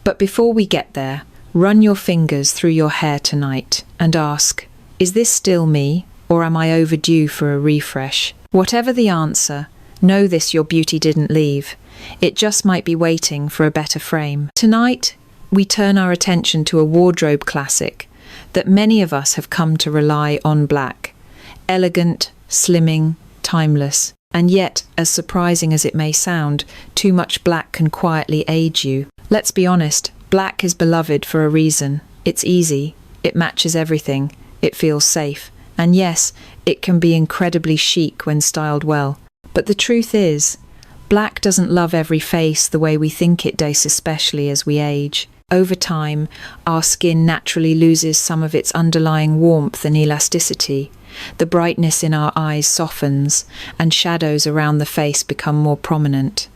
But before we get there, run your fingers through your hair tonight and ask, is this still me, or am I overdue for a refresh? Whatever the answer, know this: your beauty didn't leave. It just might be waiting for a better frame. Tonight, we turn our attention to a wardrobe classic that many of us have come to rely on: black. Elegant, slimming, timeless. And yet, as surprising as it may sound, too much black can quietly age you. Let's be honest, black is beloved for a reason. It's easy, it matches everything, it feels safe. And yes, it can be incredibly chic when styled well. But the truth is, black doesn't love every face the way we think it does, especially as we age. Over time, our skin naturally loses some of its underlying warmth and elasticity. The brightness in our eyes softens, and shadows around the face become more prominent.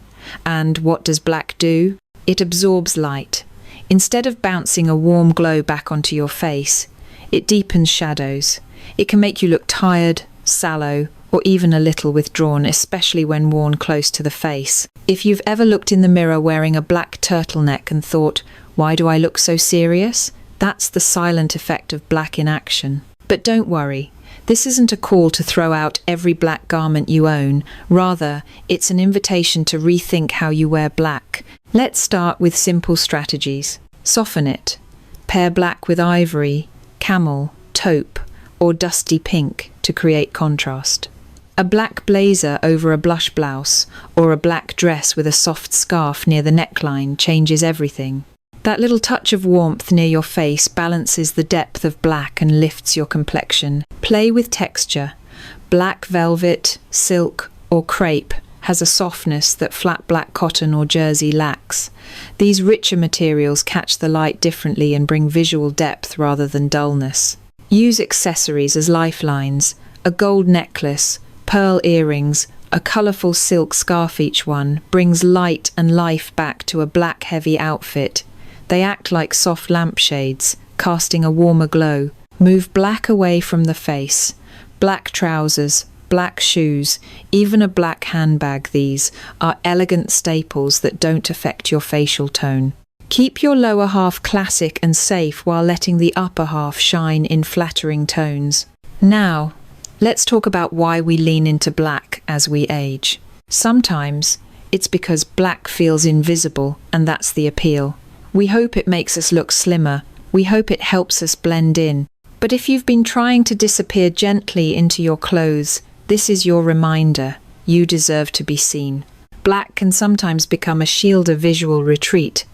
And what does black do? It absorbs light. Instead of bouncing a warm glow back onto your face, it deepens shadows. It can make you look tired, sallow, or even a little withdrawn, especially when worn close to the face. If you've ever looked in the mirror wearing a black turtleneck and thought, why do I look so serious? That's the silent effect of black in action. But don't worry, this isn't a call to throw out every black garment you own. Rather, it's an invitation to rethink how you wear black. Let's start with simple strategies. Soften it. Pair black with ivory, camel, taupe, or dusty pink to create contrast. A black blazer over a blush blouse, or a black dress with a soft scarf near the neckline changes everything. That little touch of warmth near your face balances the depth of black and lifts your complexion. Play with texture. Black velvet, silk, or crepe has a softness that flat black cotton or jersey lacks. These richer materials catch the light differently and bring visual depth rather than dullness. Use accessories as lifelines. A gold necklace, pearl earrings, a colourful silk scarf, each one brings light and life back to a black heavy outfit. They act like soft lampshades, casting a warmer glow. Move black away from the face. Black trousers, black shoes, even a black handbag, these are elegant staples that don't affect your facial tone. Keep your lower half classic and safe while letting the upper half shine in flattering tones. Now, let's talk about why we lean into black as we age. Sometimes it's because black feels invisible, and that's the appeal. We hope it makes us look slimmer. We hope it helps us blend in. But if you've been trying to disappear gently into your clothes, this is your reminder. You deserve to be seen. Black can sometimes become a shield of visual retreat.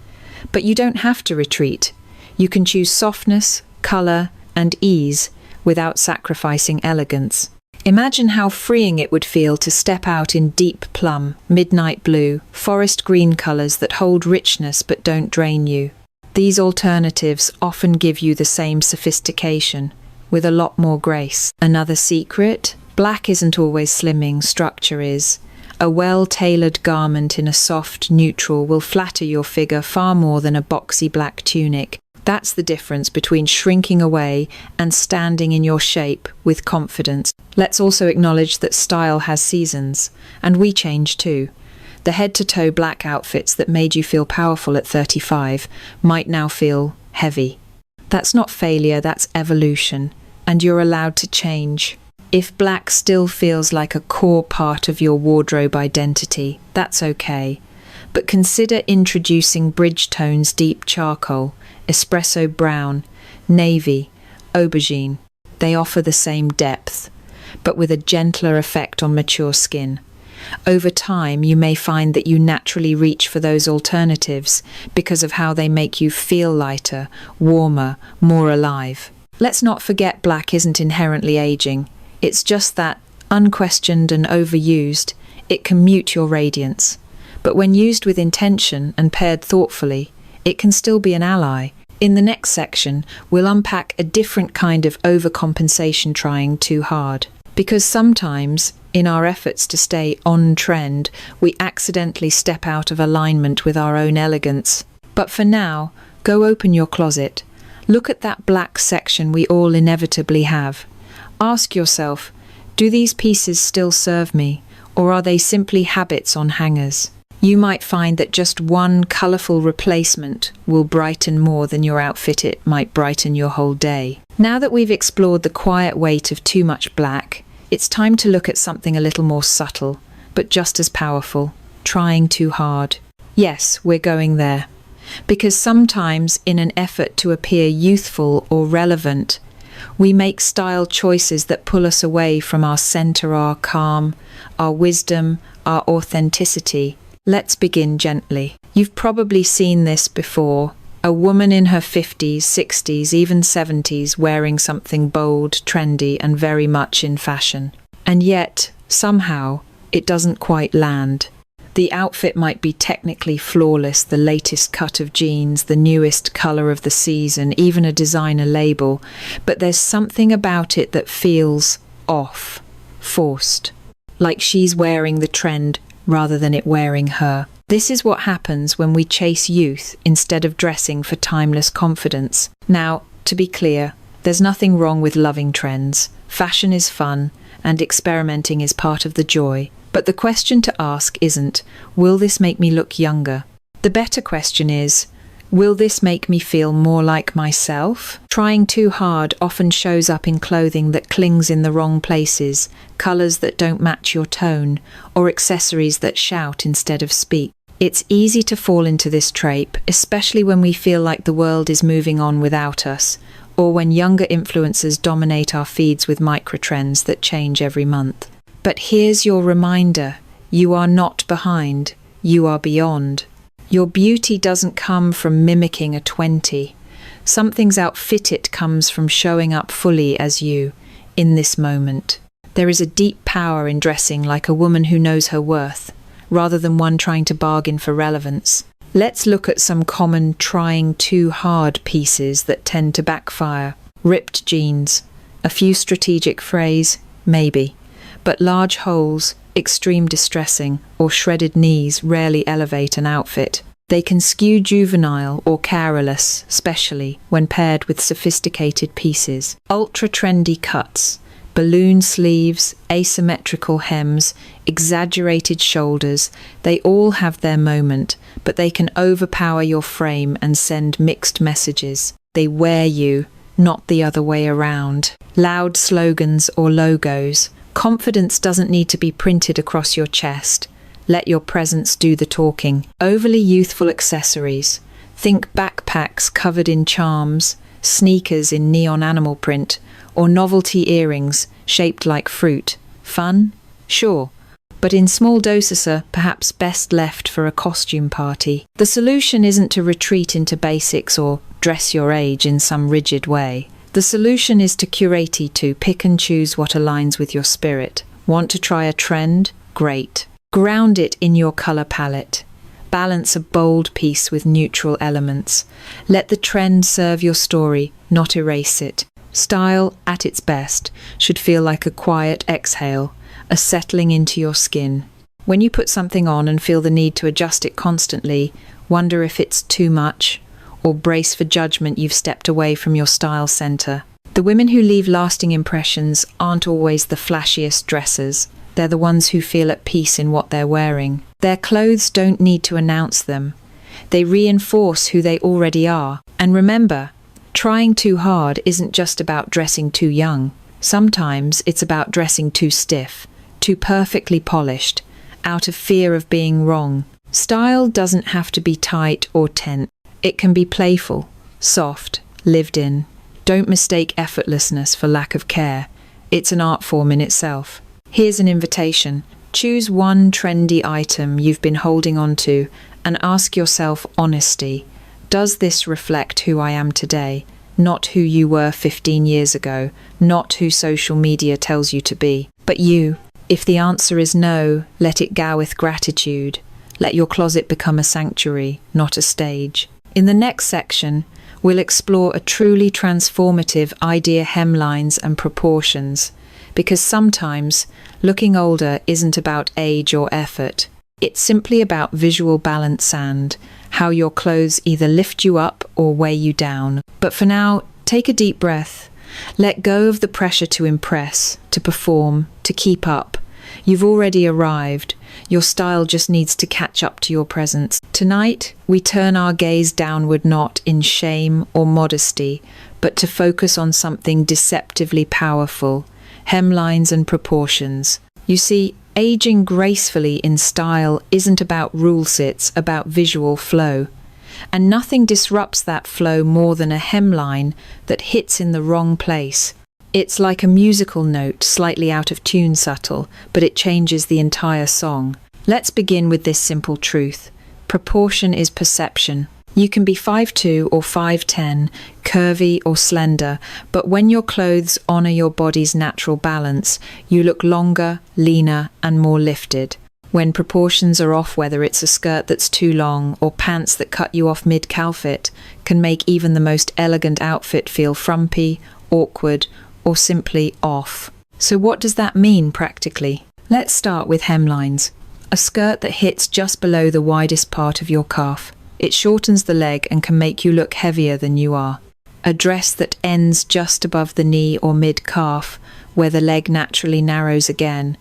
But you don't have to retreat. You can choose softness, colour, and ease without sacrificing elegance. Imagine how freeing it would feel to step out in deep plum, midnight blue, forest green colours that hold richness but don't drain you. These alternatives often give you the same sophistication, with a lot more grace. Another secret? Black isn't always slimming, structure is. A well-tailored garment in a soft, neutral will flatter your figure far more than a boxy black tunic. That's the difference between shrinking away and standing in your shape with confidence. Let's also acknowledge that style has seasons, and we change too. The head-to-toe black outfits that made you feel powerful at 35 might now feel heavy. That's not failure, that's evolution, and you're allowed to change. If black still feels like a core part of your wardrobe identity, that's okay. But consider introducing bridge tones: deep charcoal, espresso brown, navy, aubergine. They offer the same depth, but with a gentler effect on mature skin. Over time, you may find that you naturally reach for those alternatives because of how they make you feel lighter, warmer, more alive. Let's not forget black isn't inherently aging. It's just that, unquestioned and overused, it can mute your radiance. But when used with intention and paired thoughtfully, it can still be an ally. In the next section, we'll unpack a different kind of overcompensation trying too hard. Because sometimes, in our efforts to stay on trend, we accidentally step out of alignment with our own elegance. But for now, go open your closet. Look at that black section we all inevitably have. Ask yourself, do these pieces still serve me, or are they simply habits on hangers? You might find that just one colourful replacement will brighten more than your outfit it might brighten your whole day. Now that we've explored the quiet weight of too much black, it's time to look at something a little more subtle, but just as powerful, trying too hard. Yes, we're going there. Because sometimes, in an effort to appear youthful or relevant, we make style choices that pull us away from our centre, our calm, our wisdom, our authenticity. Let's begin gently. You've probably seen this before. A woman in her 50s, 60s, even 70s wearing something bold, trendy, and very much in fashion. And yet, somehow, it doesn't quite land. The outfit might be technically flawless, the latest cut of jeans, the newest colour of the season, even a designer label, but there's something about it that feels off, forced, like she's wearing the trend rather than it wearing her. This is what happens when we chase youth instead of dressing for timeless confidence. Now, to be clear, there's nothing wrong with loving trends. Fashion is fun, and experimenting is part of the joy. But the question to ask isn't, will this make me look younger? The better question is, will this make me feel more like myself? Trying too hard often shows up in clothing that clings in the wrong places, colours that don't match your tone, or accessories that shout instead of speak. It's easy to fall into this trap, especially when we feel like the world is moving on without us, or when younger influencers dominate our feeds with microtrends that change every month. But here's your reminder, you are not behind, you are beyond. Your beauty doesn't come from mimicking a 20. Something's outfitted comes from showing up fully as you, in this moment. There is a deep power in dressing like a woman who knows her worth, rather than one trying to bargain for relevance. Let's look at some common trying too hard pieces that tend to backfire. Ripped jeans, a few strategic frays, maybe, but large holes, extreme distressing, or shredded knees rarely elevate an outfit. They can skew juvenile or careless, especially when paired with sophisticated pieces. Ultra-trendy cuts, balloon sleeves, asymmetrical hems, exaggerated shoulders, they all have their moment, but they can overpower your frame and send mixed messages. They wear you, not the other way around. Loud slogans or logos. Confidence doesn't need to be printed across your chest. Let your presence do the talking. Overly youthful accessories. Think backpacks covered in charms, sneakers in neon animal print, or novelty earrings shaped like fruit. Fun? Sure. But in small doses are perhaps best left for a costume party. The solution isn't to retreat into basics or dress your age in some rigid way. The solution is to curate, to pick and choose what aligns with your spirit. Want to try a trend? Great. Ground it in your colour palette. Balance a bold piece with neutral elements. Let the trend serve your story, not erase it. Style, at its best, should feel like a quiet exhale, a settling into your skin. When you put something on and feel the need to adjust it constantly, wonder if it's too much, or brace for judgment you've stepped away from your style centre. The women who leave lasting impressions aren't always the flashiest dressers. They're the ones who feel at peace in what they're wearing. Their clothes don't need to announce them. They reinforce who they already are. And remember, trying too hard isn't just about dressing too young. Sometimes it's about dressing too stiff, too perfectly polished, out of fear of being wrong. Style doesn't have to be tight or tense. It can be playful, soft, lived in. Don't mistake effortlessness for lack of care. It's an art form in itself. Here's an invitation. Choose one trendy item you've been holding on to and ask yourself honesty. Does this reflect who I am today? Not who you were 15 years ago, not who social media tells you to be, but you. If the answer is no, let it go with gratitude. Let your closet become a sanctuary, not a stage. In the next section, we'll explore a truly transformative idea: hemlines and proportions. Because sometimes looking older isn't about age or effort. It's simply about visual balance and how your clothes either lift you up or weigh you down. But for now, take a deep breath. Let go of the pressure to impress, to perform, to keep up. You've already arrived. Your style just needs to catch up to your presence. Tonight, we turn our gaze downward, not in shame or modesty, but to focus on something deceptively powerful: hemlines and proportions. You see, aging gracefully in style isn't about rule sets, about visual flow. And nothing disrupts that flow more than a hemline that hits in the wrong place. It's like a musical note, slightly out of tune, subtle, but it changes the entire song. Let's begin with this simple truth. Proportion is perception. You can be 5'2" or 5'10", curvy or slender, but when your clothes honor your body's natural balance, you look longer, leaner, and more lifted. When proportions are off, whether it's a skirt that's too long or pants that cut you off mid-calfit, can make even the most elegant outfit feel frumpy, awkward, or simply off. So what does that mean practically? Let's start with hemlines. A skirt that hits just below the widest part of your calf. It shortens the leg and can make you look heavier than you are. A dress that ends just above the knee or mid-calf, where the leg naturally narrows again,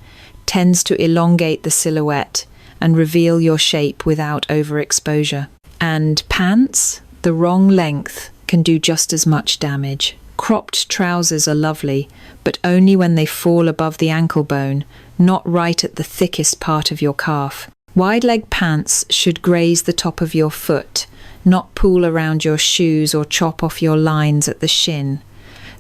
tends to elongate the silhouette and reveal your shape without overexposure. And pants, the wrong length, can do just as much damage. Cropped trousers are lovely, but only when they fall above the ankle bone, not right at the thickest part of your calf. Wide leg pants should graze the top of your foot, not pool around your shoes or chop off your lines at the shin.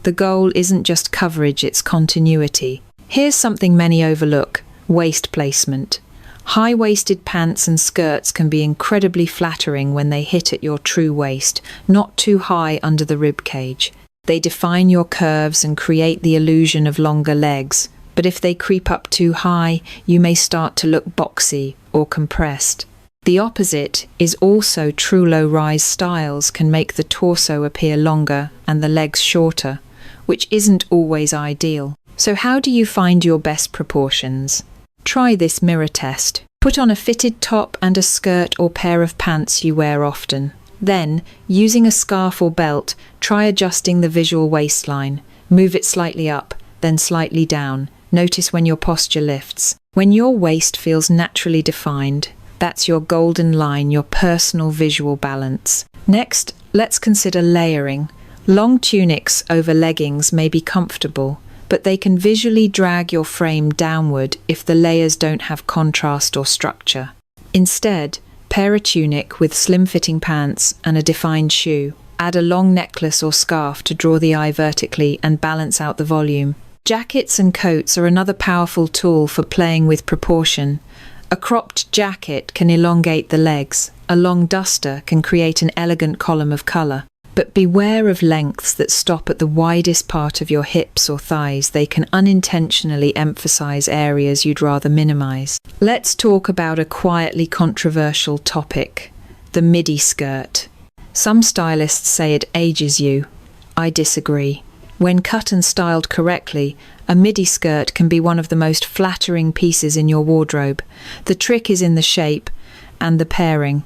The goal isn't just coverage, it's continuity. Here's something many overlook: waist placement. High-waisted pants and skirts can be incredibly flattering when they hit at your true waist, not too high under the rib cage. They define your curves and create the illusion of longer legs. But if they creep up too high, you may start to look boxy or compressed. The opposite is also true. Low-rise styles can make the torso appear longer and the legs shorter, which isn't always ideal. So how do you find your best proportions? Try this mirror test. Put on a fitted top and a skirt or pair of pants you wear often. Then, using a scarf or belt, try adjusting the visual waistline. Move it slightly up, then slightly down. Notice when your posture lifts. When your waist feels naturally defined, that's your golden line, your personal visual balance. Next, let's consider layering. Long tunics over leggings may be comfortable, but they can visually drag your frame downward if the layers don't have contrast or structure. Instead, pair a tunic with slim-fitting pants and a defined shoe. Add a long necklace or scarf to draw the eye vertically and balance out the volume. Jackets and coats are another powerful tool for playing with proportion. A cropped jacket can elongate the legs. A long duster can create an elegant column of colour. But beware of lengths that stop at the widest part of your hips or thighs. They can unintentionally emphasize areas you'd rather minimize. Let's talk about a quietly controversial topic: the midi skirt. Some stylists say it ages you. I disagree. When cut and styled correctly, a midi skirt can be one of the most flattering pieces in your wardrobe. The trick is in the shape and the pairing.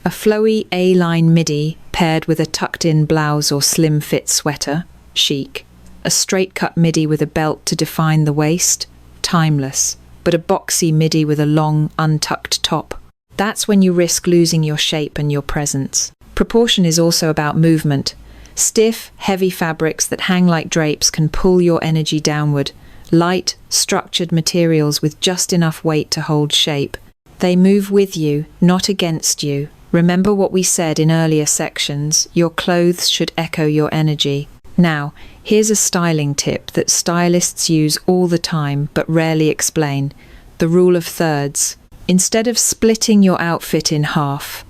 A flowy A-line midi paired with a tucked-in blouse or slim-fit sweater, chic. A straight-cut midi with a belt to define the waist, timeless. But a boxy midi with a long, untucked top. That's when you risk losing your shape and your presence. Proportion is also about movement. Stiff, heavy fabrics that hang like drapes can pull your energy downward. Light, structured materials with just enough weight to hold shape. They move with you, not against you. Remember what we said in earlier sections: your clothes should echo your energy. Now, here's a styling tip that stylists use all the time but rarely explain. the rule of thirds. Instead of splitting your outfit in half,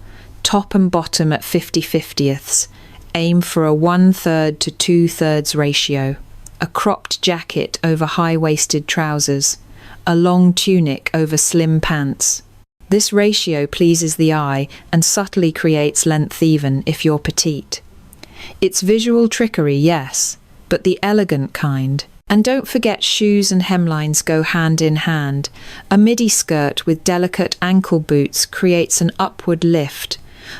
top and bottom at 50/50ths, aim for a 1/3 to 2/3 ratio. A cropped jacket over high-waisted trousers, a long tunic over slim pants. This ratio pleases the eye and subtly creates length even if you're petite. It's visual trickery, yes, but the elegant kind. And don't forget shoes and hemlines go hand in hand. A midi skirt with delicate ankle boots creates an upward lift.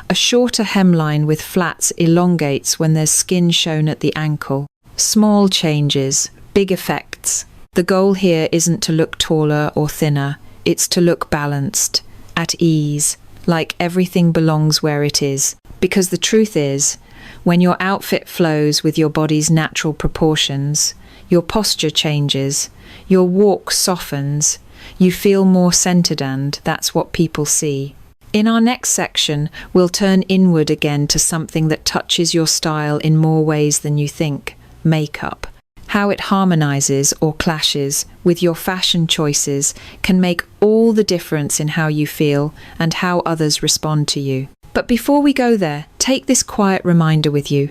A shorter hemline with flats elongates when there's skin shown at the ankle. Small changes, big effects. The goal here isn't to look taller or thinner, it's to look balanced, at ease, like everything belongs where it is. Because the truth is, when your outfit flows with your body's natural proportions, your posture changes, your walk softens, you feel more centered, and that's what people see. In our next section, we'll turn inward again to something that touches your style in more ways than you think: makeup. How it harmonizes or clashes with your fashion choices can make all the difference in how you feel and how others respond to you. But before we go there, take this quiet reminder with you.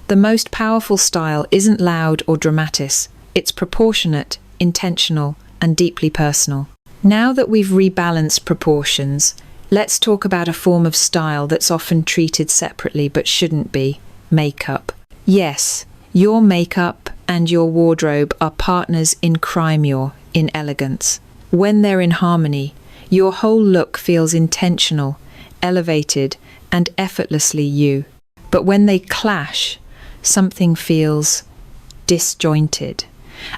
The most powerful style isn't loud or dramatic. It's proportionate, intentional, and deeply personal. Now that we've rebalanced proportions, let's talk about a form of style that's often treated separately but shouldn't be: makeup. Yes, your makeup and your wardrobe are partners in crime, in elegance. When they're in harmony, your whole look feels intentional, elevated, and effortlessly you. But when they clash, something feels disjointed,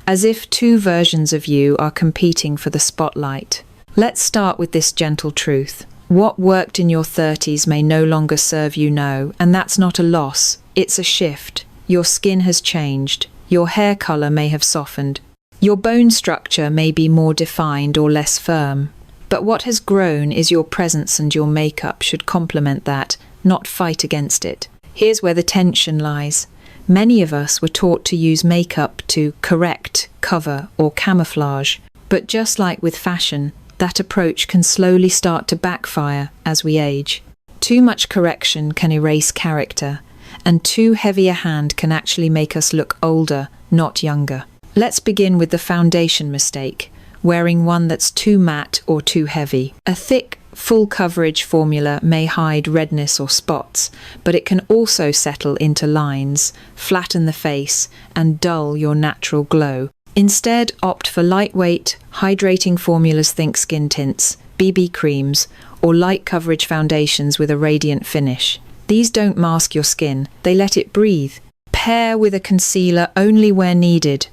as if two versions of you are competing for the spotlight. Let's start with this gentle truth. What worked in your 30s may no longer serve you now, and that's not a loss, it's a shift. Your skin has changed, your hair color may have softened, your bone structure may be more defined or less firm. But what has grown is your presence, and your makeup should complement that, not fight against it. Here's where the tension lies. Many of us were taught to use makeup to correct, cover, or camouflage. But just like with fashion, that approach can slowly start to backfire as we age. Too much correction can erase character, and too heavy a hand can actually make us look older, not younger. Let's begin with the foundation mistake: wearing one that's too matte or too heavy. A thick, full coverage formula may hide redness or spots, but it can also settle into lines, flatten the face, and dull your natural glow. Instead, opt for lightweight, hydrating formulas. Think skin tints, BB creams, or light coverage foundations with a radiant finish. These don't mask your skin, they let it breathe. Pair with a concealer only where needed,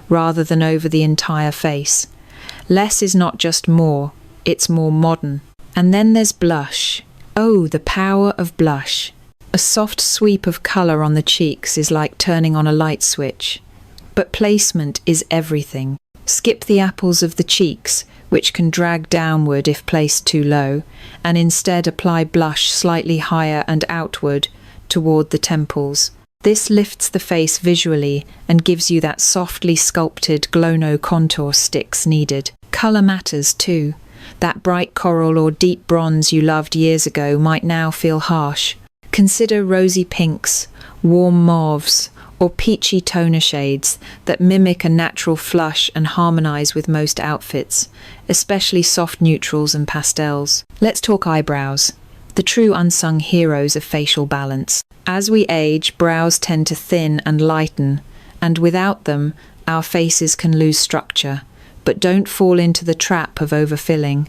rather than over the entire face. Less is not just more, it's more modern. And then there's blush. Oh, the power of blush. A soft sweep of colour on the cheeks is like turning on a light switch. But placement is everything. Skip the apples of the cheeks, which can drag downward if placed too low, and instead apply blush slightly higher and outward toward the temples. This lifts the face visually and gives you that softly sculpted glow-no contour sticks needed. Colour matters too. That bright coral or deep bronze you loved years ago might now feel harsh. Consider rosy pinks, warm mauves, or peachy toner shades that mimic a natural flush and harmonise with most outfits, especially soft neutrals and pastels. Let's talk eyebrows, the true unsung heroes of facial balance. As we age, brows tend to thin and lighten, and without them, our faces can lose structure. But don't fall into the trap of overfilling.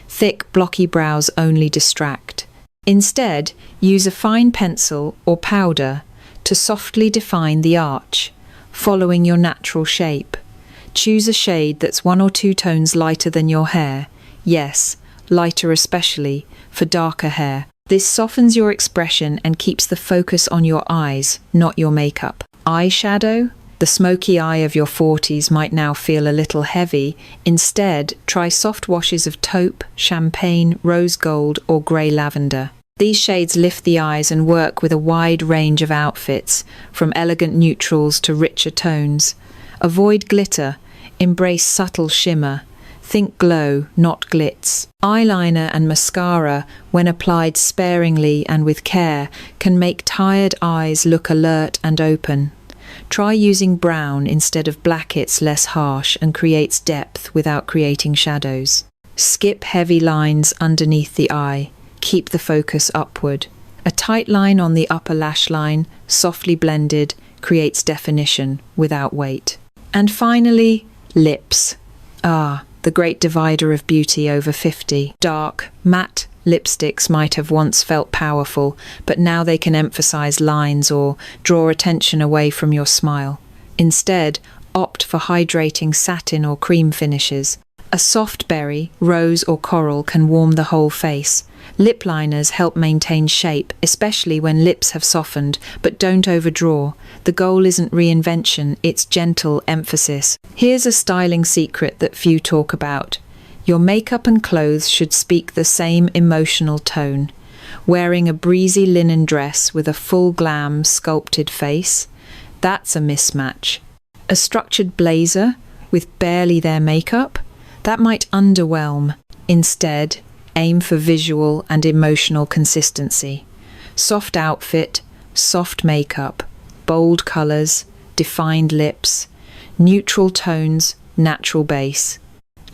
Thick, blocky brows only distract. Instead, use a fine pencil or powder to softly define the arch, following your natural shape. Choose a shade that's 1 or 2 tones lighter than your hair. Yes, lighter especially, for darker hair. This softens your expression and keeps the focus on your eyes, not your makeup. Eyeshadow? The smoky eye of your 40s might now feel a little heavy. Instead, try soft washes of taupe, champagne, rose gold, or grey lavender. These shades lift the eyes and work with a wide range of outfits, from elegant neutrals to richer tones. Avoid glitter, embrace subtle shimmer. Think glow, not glitz. Eyeliner and mascara, when applied sparingly and with care, can make tired eyes look alert and open. Try using brown instead of black. It's less harsh and creates depth without creating shadows. Skip heavy lines underneath the eye. Keep the focus upward. A tight line on the upper lash line, softly blended, creates definition without weight. And finally, lips. The great divider of beauty over 50. Dark, matte lipsticks might have once felt powerful, but now they can emphasize lines or draw attention away from your smile. Instead, opt for hydrating satin or cream finishes. A soft berry, rose or coral can warm the whole face. Lip liners help maintain shape, especially when lips have softened, but don't overdraw. The goal isn't reinvention, it's gentle emphasis. Here's a styling secret that few talk about. Your makeup and clothes should speak the same emotional tone. Wearing a breezy linen dress with a full glam sculpted face, that's a mismatch. A structured blazer with barely their makeup, that might underwhelm. Instead, aim for visual and emotional consistency. Soft outfit, soft makeup, bold colours, defined lips, neutral tones, natural base.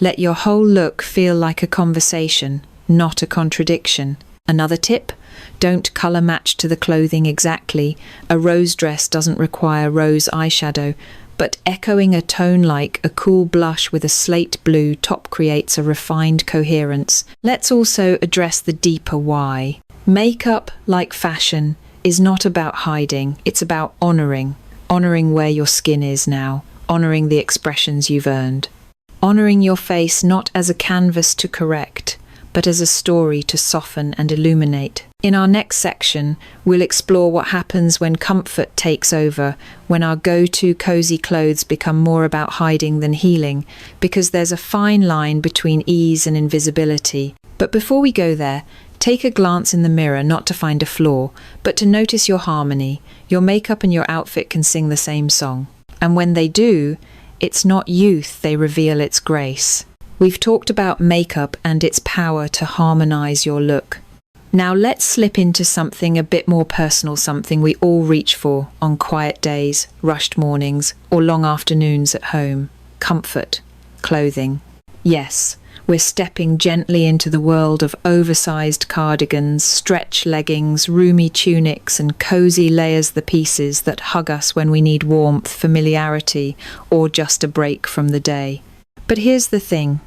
Let your whole look feel like a conversation, not a contradiction. Another tip: don't colour match to the clothing exactly. A rose dress doesn't require rose eyeshadow, but echoing a tone like a cool blush with a slate blue top creates a refined coherence. Let's also address the deeper why. Makeup, like fashion, is not about hiding, it's about honouring. Honouring where your skin is now, honouring the expressions you've earned. Honouring your face not as a canvas to correct, but as a story to soften and illuminate. In our next section, we'll explore what happens when comfort takes over, when our go-to cozy clothes become more about hiding than healing, because there's a fine line between ease and invisibility. But before we go there, take a glance in the mirror not to find a flaw, but to notice your harmony. Your makeup and your outfit can sing the same song. And when they do, it's not youth, they reveal its grace. We've talked about makeup and its power to harmonize your look. Now let's slip into something a bit more personal, something we all reach for on quiet days, rushed mornings, or long afternoons at home. Comfort. Clothing. Yes, we're stepping gently into the world of oversized cardigans, stretch leggings, roomy tunics, and cozy layers, the pieces that hug us when we need warmth, familiarity, or just a break from the day. But here's the thing.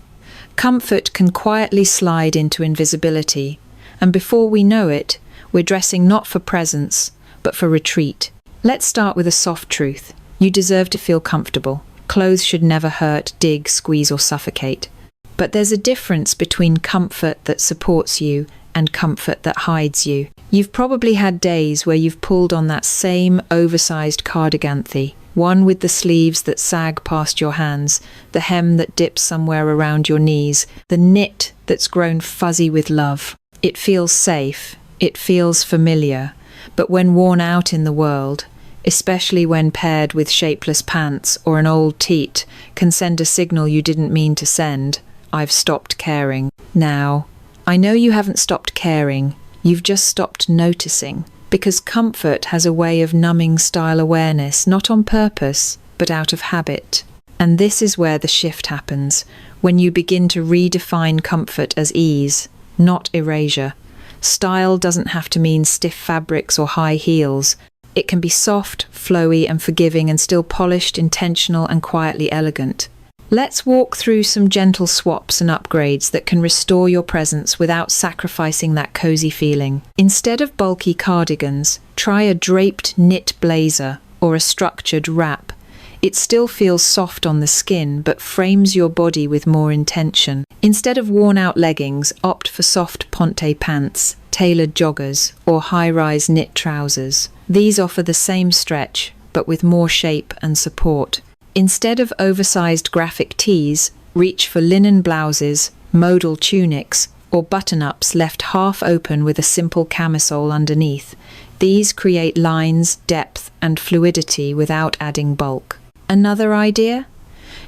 Comfort can quietly slide into invisibility, and before we know it, we're dressing not for presence, but for retreat. Let's start with a soft truth. You deserve to feel comfortable. Clothes should never hurt, dig, squeeze, or suffocate. But there's a difference between comfort that supports you and comfort that hides you. You've probably had days where you've pulled on that same oversized cardiganthy, one with the sleeves that sag past your hands, the hem that dips somewhere around your knees, the knit that's grown fuzzy with love. It feels safe, it feels familiar, but when worn out in the world, especially when paired with shapeless pants or an old teat, can send a signal you didn't mean to send. I've stopped caring. Now, I know you haven't stopped caring, you've just stopped noticing. Because comfort has a way of numbing style awareness, not on purpose, but out of habit. And this is where the shift happens, when you begin to redefine comfort as ease, not erasure. Style doesn't have to mean stiff fabrics or high heels. It can be soft, flowy, and forgiving, and still polished, intentional, and quietly elegant. Let's walk through some gentle swaps and upgrades that can restore your presence without sacrificing that cozy feeling. Instead of bulky cardigans, try a draped knit blazer or a structured wrap. It still feels soft on the skin, but frames your body with more intention. Instead of worn-out leggings, opt for soft ponte pants, tailored joggers, or high-rise knit trousers. These offer the same stretch, but with more shape and support. Instead of oversized graphic tees, reach for linen blouses, modal tunics, or button-ups left half open with a simple camisole underneath. These create lines, depth, and fluidity without adding bulk. Another idea?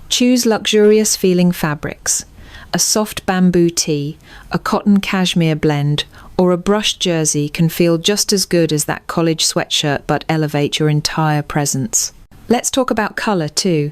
Choose luxurious-feeling fabrics. A soft bamboo tee, a cotton cashmere blend, or a brushed jersey can feel just as good as that college sweatshirt but elevate your entire presence. Let's talk about colour too.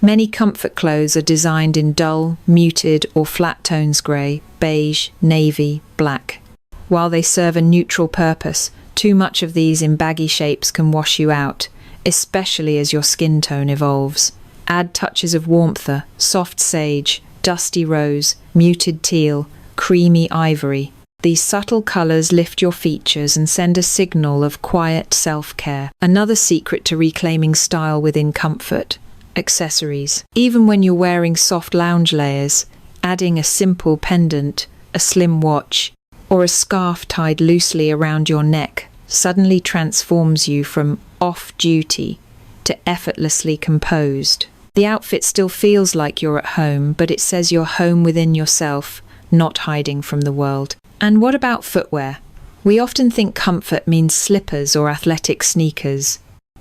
Many comfort clothes are designed in dull, muted or flat tones grey, beige, navy, black. While they serve a neutral purpose, too much of these in baggy shapes can wash you out, especially as your skin tone evolves. Add touches of warmth, soft sage, dusty rose, muted teal, creamy ivory. These subtle colours lift your features and send a signal of quiet self-care. Another secret to reclaiming style within comfort: accessories. Even when you're wearing soft lounge layers, adding a simple pendant, a slim watch, or a scarf tied loosely around your neck suddenly transforms you from off-duty to effortlessly composed. The outfit still feels like you're at home, but it says you're home within yourself, not hiding from the world. And what about footwear? We often think comfort means slippers or athletic sneakers.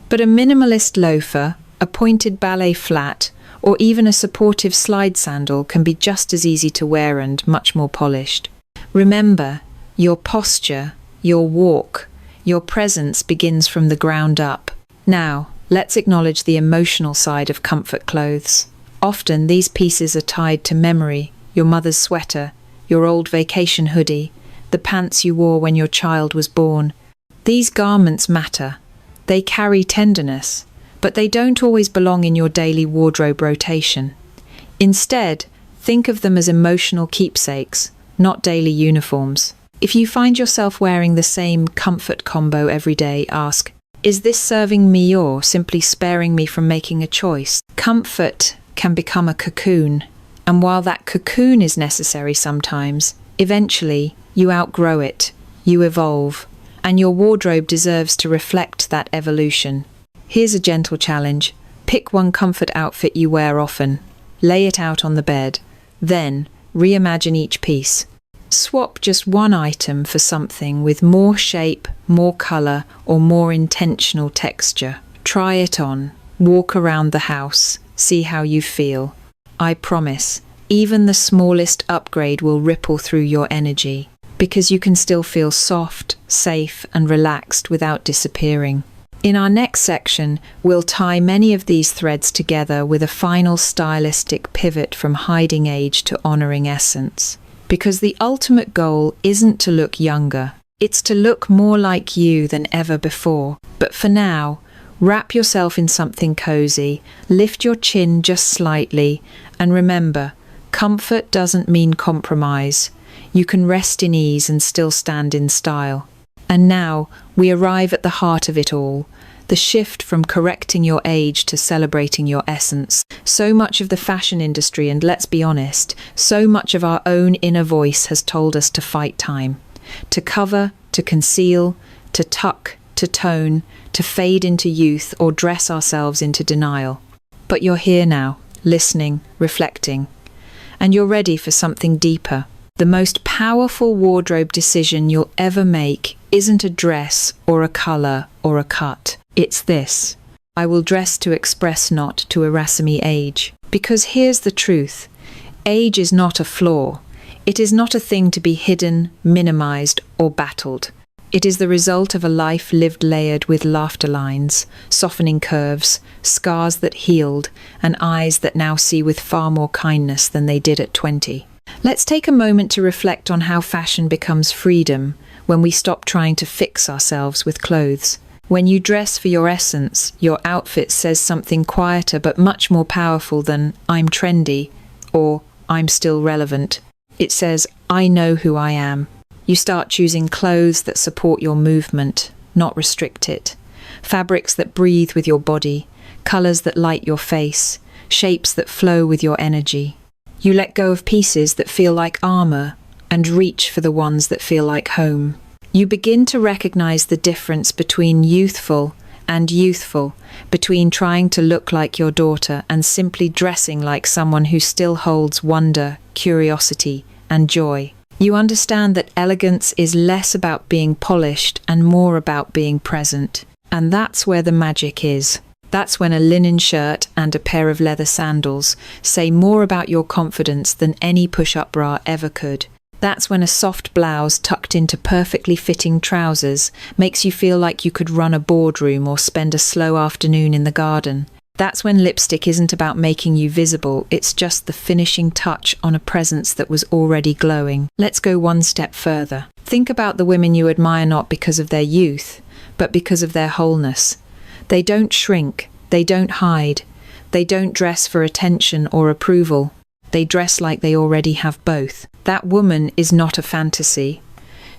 But a minimalist loafer, a pointed ballet flat, or even a supportive slide sandal can be just as easy to wear and much more polished. Remember, your posture, your walk, your presence begins from the ground up. Now, let's acknowledge the emotional side of comfort clothes. Often these pieces are tied to memory: your mother's sweater, your old vacation hoodie, the pants you wore when your child was born. These garments matter. They carry tenderness, but they don't always belong in your daily wardrobe rotation. Instead, think of them as emotional keepsakes, not daily uniforms. If you find yourself wearing the same comfort combo every day, ask, is this serving me or simply sparing me from making a choice? Comfort can become a cocoon, and while that cocoon is necessary sometimes, eventually you outgrow it, you evolve, and your wardrobe deserves to reflect that evolution. Here's a gentle challenge. Pick one comfort outfit you wear often, lay it out on the bed, then reimagine each piece. Swap just one item for something with more shape, more colour, or more intentional texture. Try it on, walk around the house, see how you feel. I promise, even the smallest upgrade will ripple through your energy, because you can still feel soft, safe, and relaxed without disappearing. In our next section, we'll tie many of these threads together with a final stylistic pivot from hiding age to honouring essence. Because the ultimate goal isn't to look younger, it's to look more like you than ever before. But for now, wrap yourself in something cozy, lift your chin just slightly, and remember, comfort doesn't mean compromise. You can rest in ease and still stand in style. And now, we arrive at the heart of it all, the shift from correcting your age to celebrating your essence. So much of the fashion industry, and let's be honest, so much of our own inner voice has told us to fight time, to cover, to conceal, to tuck, to tone, to fade into youth or dress ourselves into denial. But you're here now, listening, reflecting, and you're ready for something deeper. The most powerful wardrobe decision you'll ever make isn't a dress or a colour or a cut. It's this: I will dress to express, not to harass me age. Because here's the truth: age is not a flaw. It is not a thing to be hidden, minimised, or battled. It is the result of a life lived layered with laughter lines, softening curves, scars that healed, and eyes that now see with far more kindness than they did at 20. Let's take a moment to reflect on how fashion becomes freedom when we stop trying to fix ourselves with clothes. When you dress for your essence, your outfit says something quieter but much more powerful than "I'm trendy" or "I'm still relevant." It says, "I know who I am." You start choosing clothes that support your movement, not restrict it. Fabrics that breathe with your body, colours that light your face, shapes that flow with your energy. You let go of pieces that feel like armour and reach for the ones that feel like home. You begin to recognise the difference between youthful and youthful, between trying to look like your daughter and simply dressing like someone who still holds wonder, curiosity, and joy. You understand that elegance is less about being polished and more about being present. And that's where the magic is. That's when a linen shirt and a pair of leather sandals say more about your confidence than any push-up bra ever could. That's when a soft blouse tucked into perfectly fitting trousers makes you feel like you could run a boardroom or spend a slow afternoon in the garden. That's when lipstick isn't about making you visible, it's just the finishing touch on a presence that was already glowing. Let's go one step further. Think about the women you admire not because of their youth, but because of their wholeness. They don't shrink, they don't hide, they don't dress for attention or approval. They dress like they already have both. That woman is not a fantasy.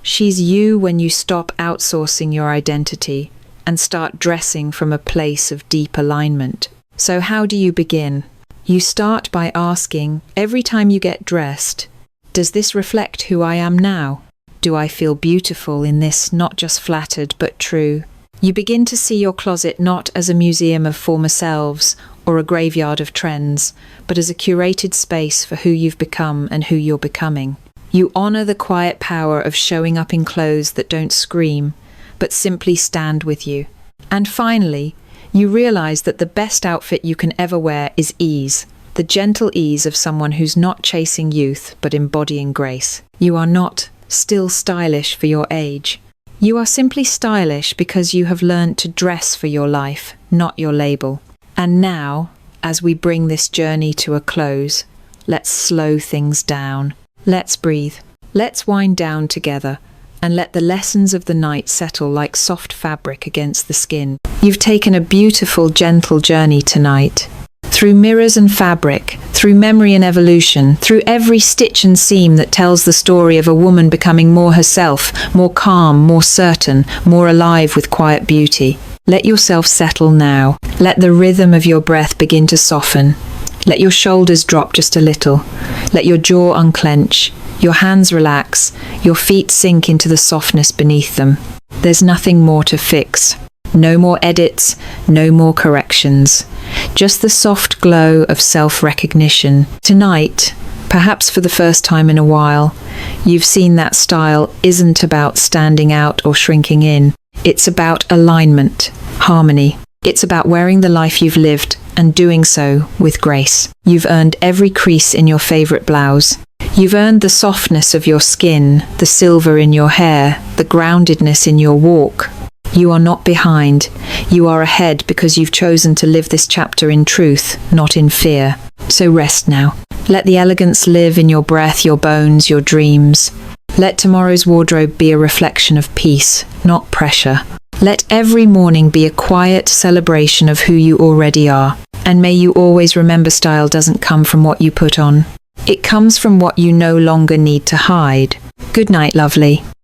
She's you when you stop outsourcing your identity and start dressing from a place of deep alignment. So how do you begin? You start by asking, every time you get dressed, does this reflect who I am now? Do I feel beautiful in this, not just flattered but true? You begin to see your closet not as a museum of former selves or a graveyard of trends, but as a curated space for who you've become and who you're becoming. You honor the quiet power of showing up in clothes that don't scream, but simply stand with you. And finally, you realize that the best outfit you can ever wear is ease, the gentle ease of someone who's not chasing youth, but embodying grace. You are not still stylish for your age. You are simply stylish because you have learned to dress for your life, not your label. And now, as we bring this journey to a close, let's slow things down. Let's breathe. Let's wind down together and let the lessons of the night settle like soft fabric against the skin. You've taken a beautiful, gentle journey tonight. Through mirrors and fabric, through memory and evolution, through every stitch and seam that tells the story of a woman becoming more herself, more calm, more certain, more alive with quiet beauty. Let yourself settle now. Let the rhythm of your breath begin to soften. Let your shoulders drop just a little. Let your jaw unclench, your hands relax, your feet sink into the softness beneath them. There's nothing more to fix. No more edits, no more corrections. Just the soft glow of self-recognition. Tonight, perhaps for the first time in a while, you've seen that style isn't about standing out or shrinking in. It's about alignment, harmony. It's about wearing the life you've lived and doing so with grace. You've earned every crease in your favorite blouse. You've earned the softness of your skin, the silver in your hair, the groundedness in your walk. You are not behind. You are ahead because you've chosen to live this chapter in truth, not in fear. So rest now. Let the elegance live in your breath, your bones, your dreams. Let tomorrow's wardrobe be a reflection of peace, not pressure. Let every morning be a quiet celebration of who you already are. And may you always remember style doesn't come from what you put on. It comes from what you no longer need to hide. Good night, lovely.